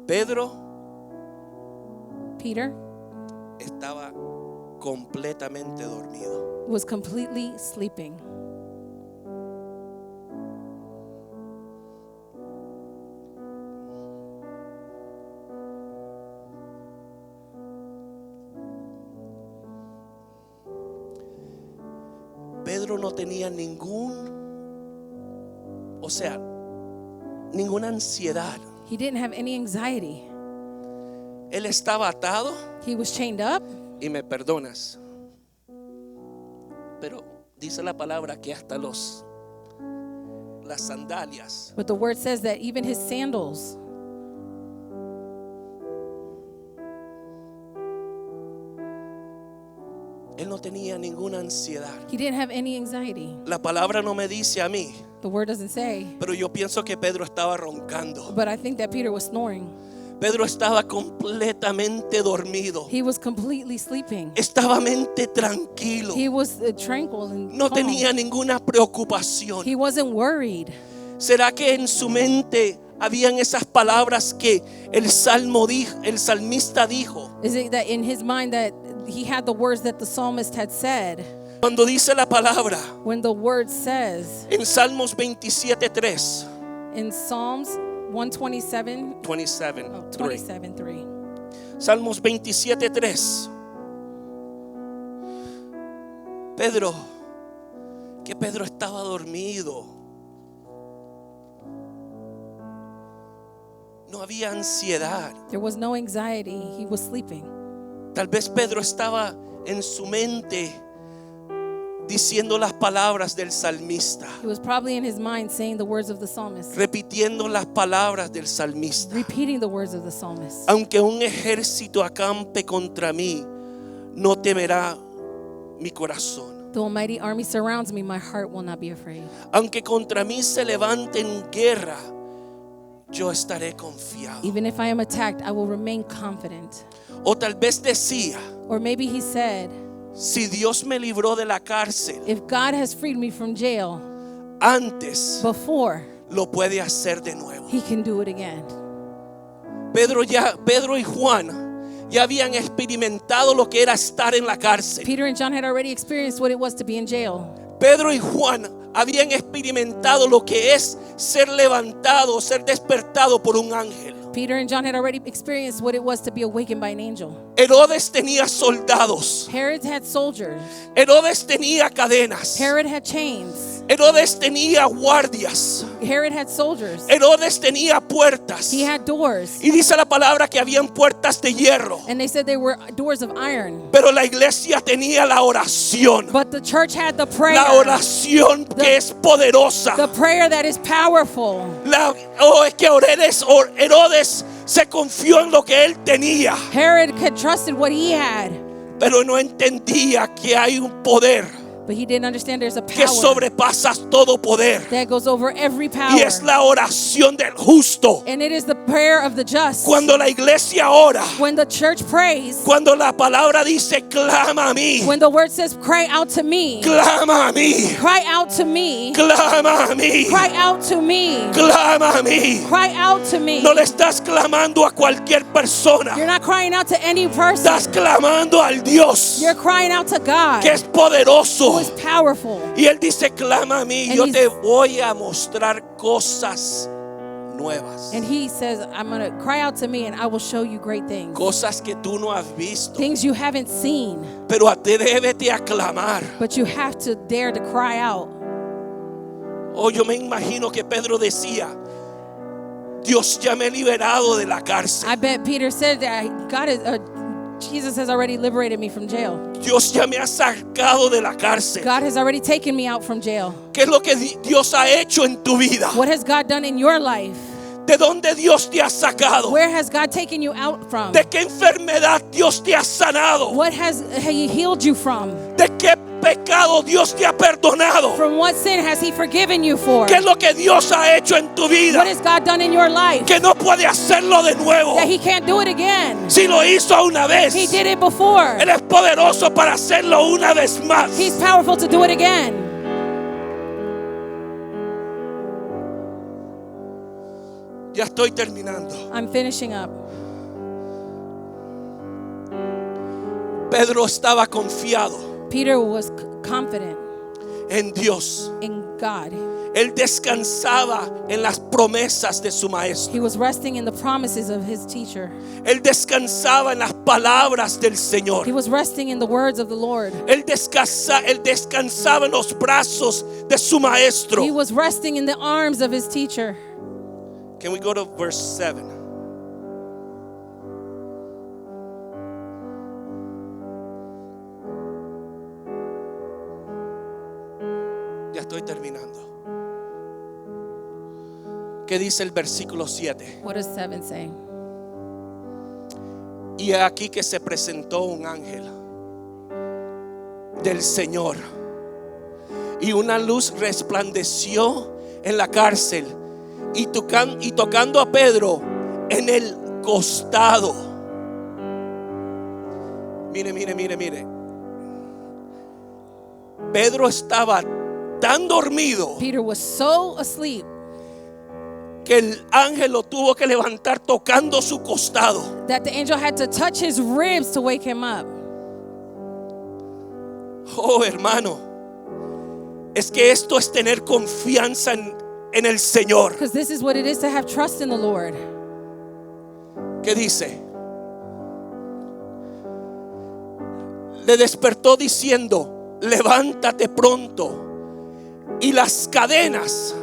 [SPEAKER 1] Pedro
[SPEAKER 2] Peter
[SPEAKER 1] estaba completamente dormido.
[SPEAKER 2] was completely sleeping.
[SPEAKER 1] Pedro no tenía ninguna ansiedad.
[SPEAKER 2] He didn't have any anxiety.
[SPEAKER 1] Él estaba atado,
[SPEAKER 2] He was chained up,
[SPEAKER 1] y me perdonas, pero dice la palabra que hasta las sandalias
[SPEAKER 2] but the word says that even his sandals,
[SPEAKER 1] él no tenía ninguna ansiedad.
[SPEAKER 2] he didn't have any anxiety.
[SPEAKER 1] La palabra no me dice a mí,
[SPEAKER 2] The word doesn't say,
[SPEAKER 1] pero yo pienso que Pedro estaba roncando.
[SPEAKER 2] but I think that Peter was snoring.
[SPEAKER 1] Pedro estaba completamente dormido.
[SPEAKER 2] He was completely sleeping.
[SPEAKER 1] Estaba mente tranquilo.
[SPEAKER 2] He was tranquil and
[SPEAKER 1] No
[SPEAKER 2] calm.
[SPEAKER 1] tenía ninguna preocupación.
[SPEAKER 2] He wasn't worried.
[SPEAKER 1] ¿Será que en su mente habían esas palabras que el salmista dijo?
[SPEAKER 2] Is it that in his mind that he had the words that the psalmist had said?
[SPEAKER 1] Cuando dice la palabra
[SPEAKER 2] When the word says
[SPEAKER 1] en Salmos 27:3.
[SPEAKER 2] in Psalms 127,
[SPEAKER 1] 27:3.
[SPEAKER 2] 27:3.
[SPEAKER 1] Salmos 27:3. Pedro estaba dormido. No había ansiedad.
[SPEAKER 2] There was no anxiety. He was sleeping.
[SPEAKER 1] Tal vez Pedro estaba en su mente diciendo las palabras del salmista,
[SPEAKER 2] He was probably in his mind saying the words of the psalmist,
[SPEAKER 1] repitiendo las palabras del salmista.
[SPEAKER 2] repeating the words of the psalmist.
[SPEAKER 1] Aunque un ejército acampe contra mí, no temerá mi corazón.
[SPEAKER 2] Though a mighty army surrounds me, my heart will not be afraid.
[SPEAKER 1] Aunque contra mí se levanten guerra, yo estaré confiado.
[SPEAKER 2] Even if I am attacked, I will remain confident.
[SPEAKER 1] O tal vez decía,
[SPEAKER 2] Or maybe he said,
[SPEAKER 1] si Dios me libró de la cárcel
[SPEAKER 2] if God has freed me from jail
[SPEAKER 1] antes,
[SPEAKER 2] before,
[SPEAKER 1] lo puede hacer de nuevo.
[SPEAKER 2] he can do it again.
[SPEAKER 1] Pedro y Juan ya habían experimentado lo que era estar en la cárcel.
[SPEAKER 2] Peter and John had already experienced what it was to be in jail.
[SPEAKER 1] Pedro y Juan habían experimentado lo que es ser levantado, ser despertado por un ángel.
[SPEAKER 2] Peter and John had already experienced what it was to be awakened by an angel.
[SPEAKER 1] Herodes tenía soldados.
[SPEAKER 2] Herod had soldiers.
[SPEAKER 1] Herodes tenía cadenas.
[SPEAKER 2] Herod had chains.
[SPEAKER 1] Herodes tenía guardias.
[SPEAKER 2] Herod had soldiers.
[SPEAKER 1] Herodes tenía puertas.
[SPEAKER 2] He had doors.
[SPEAKER 1] Y dice la palabra que habían puertas de hierro.
[SPEAKER 2] And they said they were doors of iron.
[SPEAKER 1] Pero la iglesia tenía la oración.
[SPEAKER 2] But the church had the prayer.
[SPEAKER 1] La oración que es poderosa.
[SPEAKER 2] The prayer that is powerful.
[SPEAKER 1] Es que Herodes se confió en lo que él tenía.
[SPEAKER 2] Herod had trusted what he had.
[SPEAKER 1] Pero no entendía que hay un poder
[SPEAKER 2] But he didn't understand there's a
[SPEAKER 1] que
[SPEAKER 2] power
[SPEAKER 1] sobrepasa todo poder.
[SPEAKER 2] that goes over every power.
[SPEAKER 1] Y es la oración del justo.
[SPEAKER 2] And it is the prayer of the just.
[SPEAKER 1] Cuando la iglesia ora,
[SPEAKER 2] When the church prays,
[SPEAKER 1] cuando la palabra dice clama a mí,
[SPEAKER 2] when the word says cry out to me,
[SPEAKER 1] clama a mí,
[SPEAKER 2] cry out to me,
[SPEAKER 1] clama a mí,
[SPEAKER 2] cry out to me,
[SPEAKER 1] clama a mí.
[SPEAKER 2] cry out to me.
[SPEAKER 1] No le estás clamando a cualquier persona.
[SPEAKER 2] You're not crying out to any person.
[SPEAKER 1] Estás clamando al Dios
[SPEAKER 2] You're crying out to God,
[SPEAKER 1] que es poderoso.
[SPEAKER 2] who is powerful.
[SPEAKER 1] Y él dice, clama a mí,
[SPEAKER 2] And
[SPEAKER 1] yo
[SPEAKER 2] he's-
[SPEAKER 1] te voy a mostrar cosas nuevas.
[SPEAKER 2] And he says, I'm going to cry out to me and I will show you great things.
[SPEAKER 1] Cosas que tú no has visto.
[SPEAKER 2] Things you haven't seen,
[SPEAKER 1] Pero atrévete a clamar.
[SPEAKER 2] but you have to dare to cry out.
[SPEAKER 1] Oh, yo me imagino que Pedro decía, Dios ya me ha liberado de la cárcel.
[SPEAKER 2] I bet Peter said that Jesus has already liberated me from jail.
[SPEAKER 1] Dios ya me ha sacado de la cárcel.
[SPEAKER 2] God has already taken me out from jail.
[SPEAKER 1] ¿Qué es lo que Dios ha hecho en tu vida?
[SPEAKER 2] What has God done in your life?
[SPEAKER 1] ¿De dónde Dios te ha sacado?
[SPEAKER 2] Where has God taken you out from?
[SPEAKER 1] ¿De qué enfermedad Dios te ha sanado?
[SPEAKER 2] What has He healed you from?
[SPEAKER 1] ¿De qué pecado Dios te ha perdonado?
[SPEAKER 2] From what sin has He forgiven you for?
[SPEAKER 1] ¿Qué es lo que Dios ha hecho en tu vida?
[SPEAKER 2] What has God done in your life
[SPEAKER 1] Que no puede hacerlo de nuevo.
[SPEAKER 2] that He can't do it again?
[SPEAKER 1] Si lo hizo una vez,
[SPEAKER 2] He did it before.
[SPEAKER 1] Él es poderoso para hacerlo una vez más.
[SPEAKER 2] He's powerful to do it again.
[SPEAKER 1] Ya estoy terminando.
[SPEAKER 2] I'm finishing up.
[SPEAKER 1] Pedro estaba confiado
[SPEAKER 2] Peter was confident
[SPEAKER 1] en Dios.
[SPEAKER 2] in God.
[SPEAKER 1] Él descansaba en las promesas de su maestro.
[SPEAKER 2] He was resting in the promises of his teacher.
[SPEAKER 1] Él descansaba en las palabras del Señor.
[SPEAKER 2] He was resting in the words of the Lord.
[SPEAKER 1] Él descansaba en los brazos de su maestro.
[SPEAKER 2] He was resting in the arms of his teacher.
[SPEAKER 1] Can we go to verse 7? Ya estoy terminando. ¿Qué dice el versículo 7?
[SPEAKER 2] What does 7 say?
[SPEAKER 1] Y aquí que se presentó un ángel del Señor, y una luz resplandeció en la cárcel, y tocando a Pedro en el costado. Mire. Pedro estaba tan dormido
[SPEAKER 2] Peter was so asleep
[SPEAKER 1] que el ángel lo tuvo que levantar tocando su costado.
[SPEAKER 2] that the angel had to touch his ribs to wake him up.
[SPEAKER 1] Oh, hermano, es que esto es tener confianza en el Señor.
[SPEAKER 2] Because this is what it is to have trust in the Lord.
[SPEAKER 1] ¿Qué dice? Le despertó diciendo: levántate pronto. Y las cadenas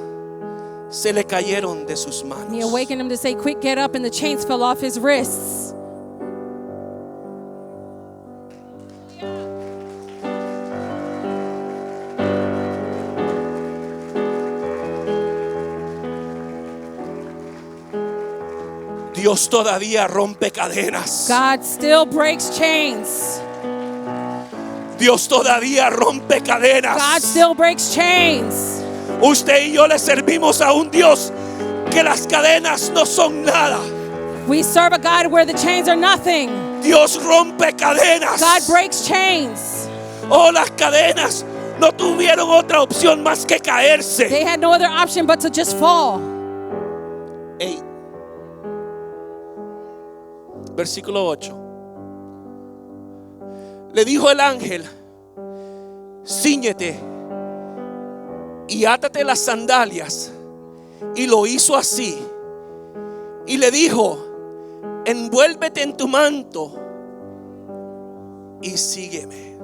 [SPEAKER 1] se le cayeron de sus
[SPEAKER 2] And he
[SPEAKER 1] manos.
[SPEAKER 2] awakened him to say, quick, get up, and the chains fell off his wrists.
[SPEAKER 1] Dios todavía rompe cadenas.
[SPEAKER 2] God still breaks chains.
[SPEAKER 1] Dios todavía rompe cadenas.
[SPEAKER 2] God still breaks chains.
[SPEAKER 1] Usted y yo le servimos a un Dios que las cadenas no son nada.
[SPEAKER 2] We serve a God where the chains are nothing.
[SPEAKER 1] Dios rompe cadenas.
[SPEAKER 2] God breaks chains.
[SPEAKER 1] Oh, las cadenas no tuvieron otra opción más que caerse.
[SPEAKER 2] They had no other option but to just fall.
[SPEAKER 1] Ey. Versículo 8. Le dijo el ángel: cíñete y átate las sandalias. Y lo hizo así. Y le dijo: envuélvete en tu manto y sígueme.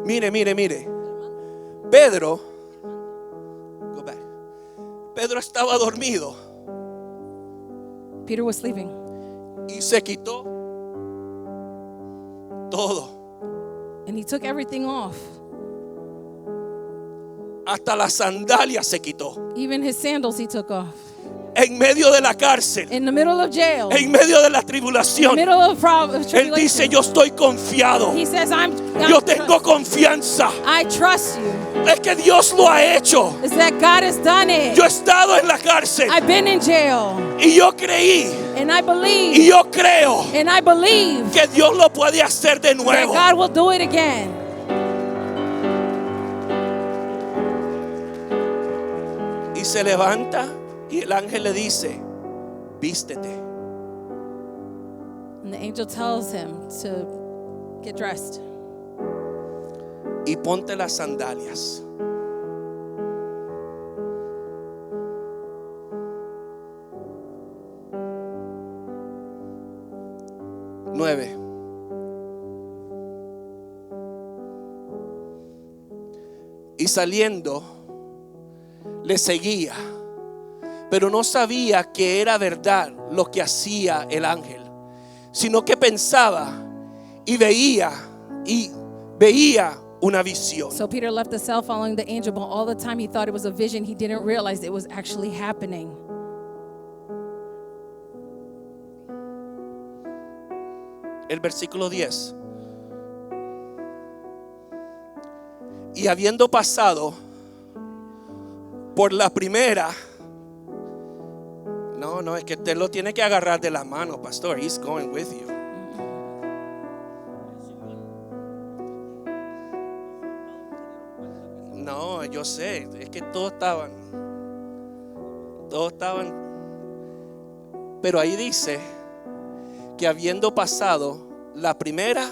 [SPEAKER 1] Mire. Pedro estaba dormido
[SPEAKER 2] Peter was sleeping.
[SPEAKER 1] y se quitó todo.
[SPEAKER 2] And he took everything off.
[SPEAKER 1] Hasta las sandalias se quitó.
[SPEAKER 2] Even his sandals he took off.
[SPEAKER 1] En medio de la cárcel,
[SPEAKER 2] In the middle of jail.
[SPEAKER 1] en medio de la
[SPEAKER 2] In the
[SPEAKER 1] tribulación,
[SPEAKER 2] middle of
[SPEAKER 1] él dice:
[SPEAKER 2] tribulation.
[SPEAKER 1] yo estoy confiado.
[SPEAKER 2] He says,
[SPEAKER 1] Yo tengo confianza.
[SPEAKER 2] I trust you.
[SPEAKER 1] Es que Dios lo ha hecho.
[SPEAKER 2] It's that God has done it.
[SPEAKER 1] Yo he estado en la cárcel
[SPEAKER 2] I've been in jail.
[SPEAKER 1] y yo creí
[SPEAKER 2] And I
[SPEAKER 1] y
[SPEAKER 2] believe.
[SPEAKER 1] yo creo
[SPEAKER 2] And I believe
[SPEAKER 1] que Dios lo puede hacer de
[SPEAKER 2] that
[SPEAKER 1] nuevo.
[SPEAKER 2] God will do it again.
[SPEAKER 1] Y se levanta y el ángel le dice: vístete.
[SPEAKER 2] And the angel tells him to get dressed.
[SPEAKER 1] Y ponte las sandalias. Nueve. Y saliendo le seguía, pero no sabía que era verdad lo que hacía el ángel, sino que pensaba y veía una visión.
[SPEAKER 2] So Peter left the cell following the angel, but all the time he thought it was a vision. He didn't realize it was actually happening.
[SPEAKER 1] El versículo 10. Y habiendo pasado por la primera. No, es que usted lo tiene que agarrar de la mano, pastor. He's going with you. No, yo sé, es que todos estaban. Pero ahí dice que habiendo pasado la primera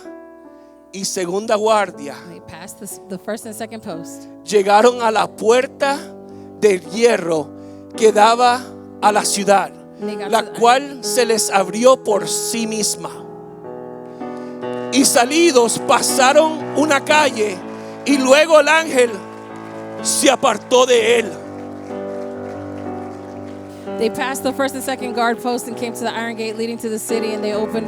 [SPEAKER 1] y segunda guardia,
[SPEAKER 2] They passed the first and second post.
[SPEAKER 1] llegaron a la puerta del hierro que daba a la ciudad, la cual se les abrió por sí misma. Y salidos pasaron una calle y luego el ángel se apartó de él.
[SPEAKER 2] They passed the first and second guard post and came to the iron gate leading to the city, and they opened.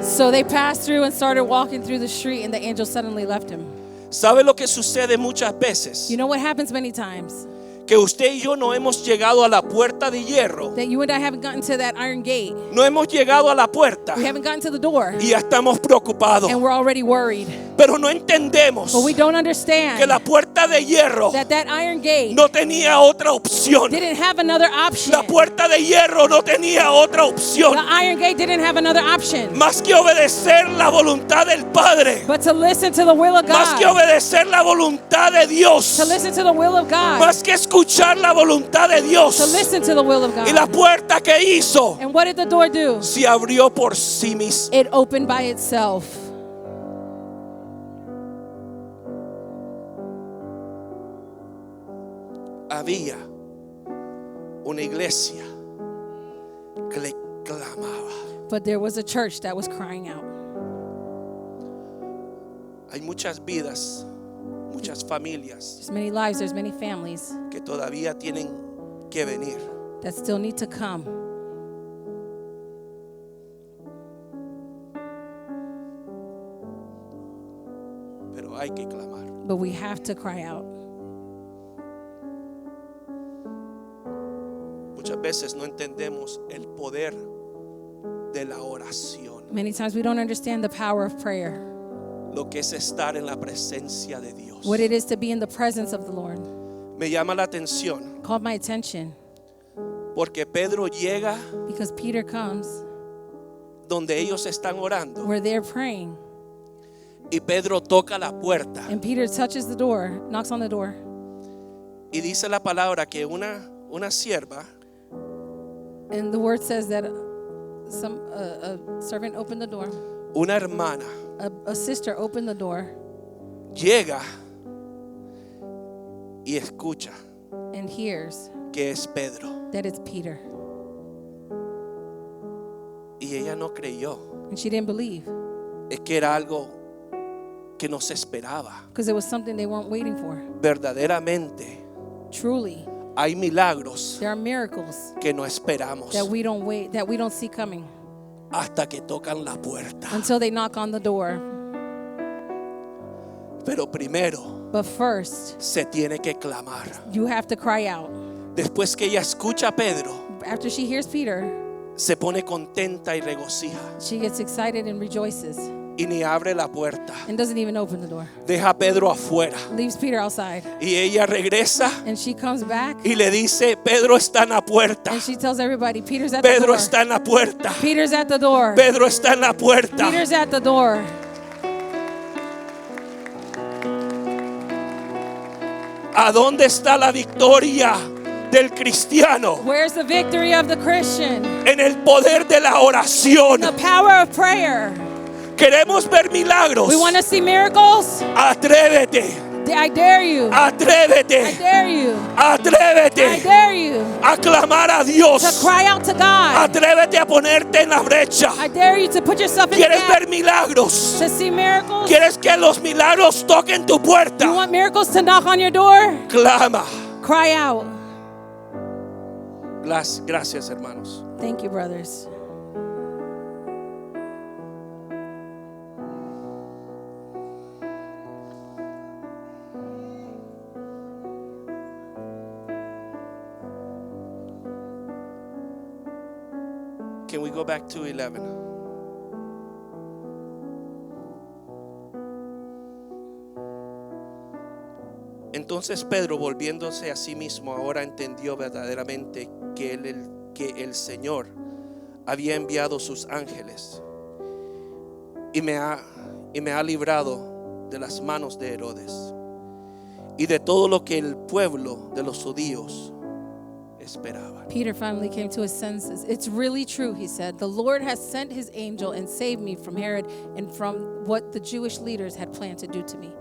[SPEAKER 2] So they passed through and started walking through the street, and the angel suddenly left him.
[SPEAKER 1] ¿Sabe lo que sucede muchas veces?
[SPEAKER 2] You know what happens many times?
[SPEAKER 1] que usted y yo no hemos llegado a la puerta de hierro.
[SPEAKER 2] that you and I haven't gotten to that iron gate.
[SPEAKER 1] No hemos llegado a la puerta
[SPEAKER 2] We haven't gotten to the door,
[SPEAKER 1] y ya estamos preocupados.
[SPEAKER 2] and we're already worried.
[SPEAKER 1] Pero no entendemos
[SPEAKER 2] But we don't
[SPEAKER 1] que
[SPEAKER 2] understand
[SPEAKER 1] la puerta de hierro
[SPEAKER 2] that iron gate
[SPEAKER 1] no tenía otra opción.
[SPEAKER 2] didn't have another option.
[SPEAKER 1] La puerta de hierro no tenía otra opción
[SPEAKER 2] The iron gate didn't have another option
[SPEAKER 1] más que obedecer la voluntad del Padre,
[SPEAKER 2] but to listen to the will of
[SPEAKER 1] más que
[SPEAKER 2] God.
[SPEAKER 1] obedecer la voluntad de Dios,
[SPEAKER 2] To listen to the will of God.
[SPEAKER 1] más que escuchar la voluntad de
[SPEAKER 2] To
[SPEAKER 1] Dios.
[SPEAKER 2] listen to the will of
[SPEAKER 1] Y la
[SPEAKER 2] God.
[SPEAKER 1] puerta que hizo
[SPEAKER 2] And what did the door do?
[SPEAKER 1] se abrió por sí misma.
[SPEAKER 2] It opened by itself.
[SPEAKER 1] Había una iglesia que le clamaba.
[SPEAKER 2] But there was a church that was crying out.
[SPEAKER 1] Hay muchas vidas, muchas familias
[SPEAKER 2] There's many lives, there's many families
[SPEAKER 1] que todavía tienen que venir.
[SPEAKER 2] that still need to come.
[SPEAKER 1] Pero hay que clamar.
[SPEAKER 2] But we have to cry out.
[SPEAKER 1] Muchas veces no entendemos el poder de la oración,
[SPEAKER 2] Many times we don't understand the power of prayer,
[SPEAKER 1] lo que es estar en la presencia de Dios.
[SPEAKER 2] what it is to be in the presence of the Lord.
[SPEAKER 1] Me llama la atención
[SPEAKER 2] Called my attention
[SPEAKER 1] porque Pedro llega
[SPEAKER 2] because Peter comes
[SPEAKER 1] donde ellos están orando
[SPEAKER 2] where they're praying,
[SPEAKER 1] y Pedro toca la puerta
[SPEAKER 2] and Peter touches the door, knocks on the door,
[SPEAKER 1] y dice la palabra que una sierva
[SPEAKER 2] and the word says that a servant opened the door,
[SPEAKER 1] una hermana
[SPEAKER 2] a sister opened the door
[SPEAKER 1] llega y escucha
[SPEAKER 2] and hears
[SPEAKER 1] que es Pedro
[SPEAKER 2] that it's Peter.
[SPEAKER 1] y ella no creyó.
[SPEAKER 2] And she didn't believe
[SPEAKER 1] Es que era algo que no se esperaba.
[SPEAKER 2] because it was something they weren't waiting for.
[SPEAKER 1] Verdaderamente
[SPEAKER 2] Truly,
[SPEAKER 1] hay milagros
[SPEAKER 2] there are miracles
[SPEAKER 1] que no esperamos
[SPEAKER 2] that we don't see coming
[SPEAKER 1] hasta que tocan la puerta.
[SPEAKER 2] until they knock on the door.
[SPEAKER 1] Pero primero
[SPEAKER 2] But first,
[SPEAKER 1] se tiene que clamar.
[SPEAKER 2] you have to cry out.
[SPEAKER 1] Después que ella escucha a Pedro,
[SPEAKER 2] After she hears Peter,
[SPEAKER 1] se pone contenta y regocija
[SPEAKER 2] she gets excited and rejoices
[SPEAKER 1] y ni abre la puerta.
[SPEAKER 2] and doesn't even open the door.
[SPEAKER 1] Deja a Pedro afuera
[SPEAKER 2] Leaves Peter outside.
[SPEAKER 1] y ella regresa
[SPEAKER 2] And she comes back
[SPEAKER 1] y le dice, Pedro está en la puerta.
[SPEAKER 2] and she tells everybody, Peter's at the
[SPEAKER 1] Pedro
[SPEAKER 2] door.
[SPEAKER 1] está en la puerta.
[SPEAKER 2] Peter's at the door.
[SPEAKER 1] Pedro está en la puerta.
[SPEAKER 2] Peter's at the door.
[SPEAKER 1] ¿A dónde está la victoria del cristiano?
[SPEAKER 2] Where's the victory of the Christian?
[SPEAKER 1] En el poder de la oración.
[SPEAKER 2] The power of prayer.
[SPEAKER 1] Queremos ver milagros.
[SPEAKER 2] We want to see miracles.
[SPEAKER 1] Atrévete,
[SPEAKER 2] I dare you. I
[SPEAKER 1] atrévete,
[SPEAKER 2] dare you. I
[SPEAKER 1] atrévete
[SPEAKER 2] dare you
[SPEAKER 1] a clamar a
[SPEAKER 2] to
[SPEAKER 1] Dios.
[SPEAKER 2] cry out to God.
[SPEAKER 1] Atrévete a ponerte en la brecha.
[SPEAKER 2] I dare you to put yourself in the
[SPEAKER 1] ¿Quieres
[SPEAKER 2] gap
[SPEAKER 1] ver milagros?
[SPEAKER 2] to see miracles.
[SPEAKER 1] ¿Quieres que los milagros toquen tu
[SPEAKER 2] You
[SPEAKER 1] puerta?
[SPEAKER 2] want miracles to knock on your door?
[SPEAKER 1] Clama.
[SPEAKER 2] Cry out.
[SPEAKER 1] Gracias, hermanos.
[SPEAKER 2] Thank you, brothers.
[SPEAKER 1] Can we go back to 11? Entonces Pedro, volviéndose a sí mismo, ahora entendió verdaderamente que el Señor había enviado sus ángeles y me ha librado de las manos de Herodes y de todo lo que el pueblo de los judíos esperaba.
[SPEAKER 2] Peter finally came to his senses. It's really true, he said. The Lord has sent his angel and saved me from Herod and from what the Jewish leaders had planned to do to me.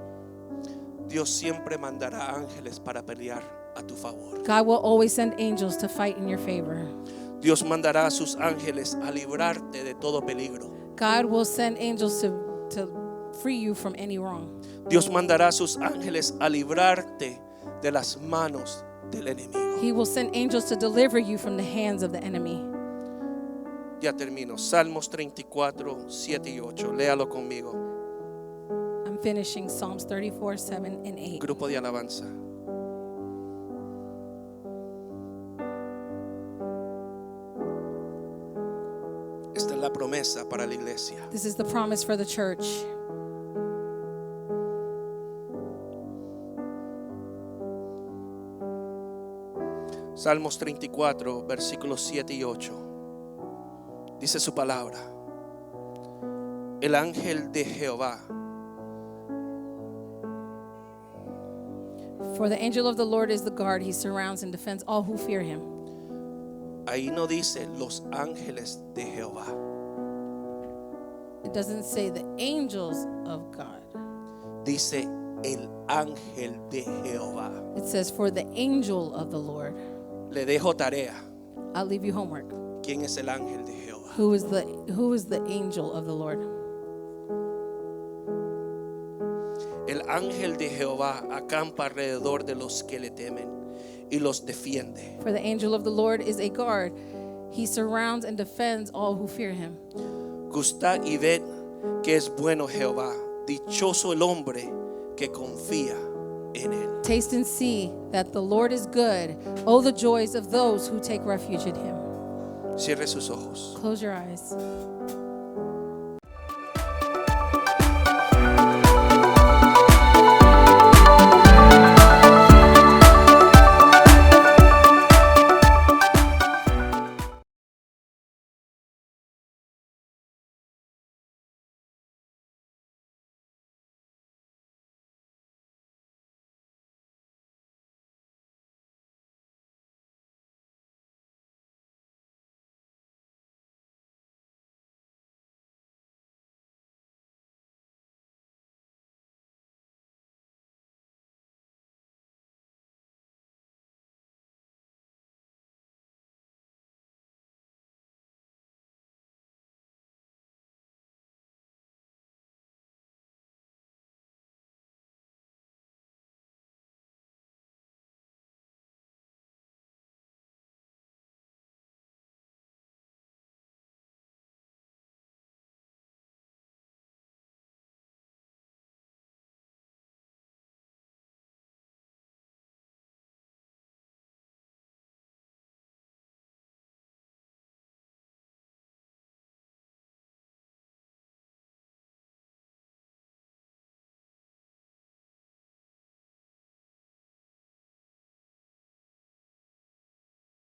[SPEAKER 1] Dios siempre mandará ángeles para pelear a tu favor.
[SPEAKER 2] God will always send angels to fight in your favor.
[SPEAKER 1] Dios mandará a sus ángeles a librarte de todo peligro.
[SPEAKER 2] God will send angels to free you from any wrong.
[SPEAKER 1] Dios mandará a sus ángeles a librarte de las manos del enemigo.
[SPEAKER 2] He will send angels to deliver you from the hands of the enemy.
[SPEAKER 1] Ya termino. Salmos 34, 7 y 8. Léalo conmigo.
[SPEAKER 2] I'm finishing Psalms 34, 7 and 8.
[SPEAKER 1] Grupo de alabanza. la promesa para la iglesia.
[SPEAKER 2] This is the promise for the church.
[SPEAKER 1] Salmos 34, versículos 7 y 8. Dice su palabra: el ángel de Jehová
[SPEAKER 2] For the angel of the Lord is the guard. He surrounds and defends all who fear him.
[SPEAKER 1] ahí no dice los ángeles de Jehová,
[SPEAKER 2] It doesn't say the angels of God.
[SPEAKER 1] dice el ángel de Jehová.
[SPEAKER 2] It says for the angel of the Lord.
[SPEAKER 1] Le dejo tarea.
[SPEAKER 2] I'll leave you homework.
[SPEAKER 1] ¿Quién es el ángel de Jehová?
[SPEAKER 2] Who is the angel of the Lord?
[SPEAKER 1] El ángel de Jehová acampa alrededor de los que le temen y los defiende.
[SPEAKER 2] For the angel of the Lord is a guard. He surrounds and defends all who fear him.
[SPEAKER 1] Gustad y ved que es bueno Jehová. Dichoso el hombre que confía en él.
[SPEAKER 2] Taste and see that the Lord is good. Oh, the joys of those who take refuge in him.
[SPEAKER 1] Cierre sus ojos.
[SPEAKER 2] Close your eyes.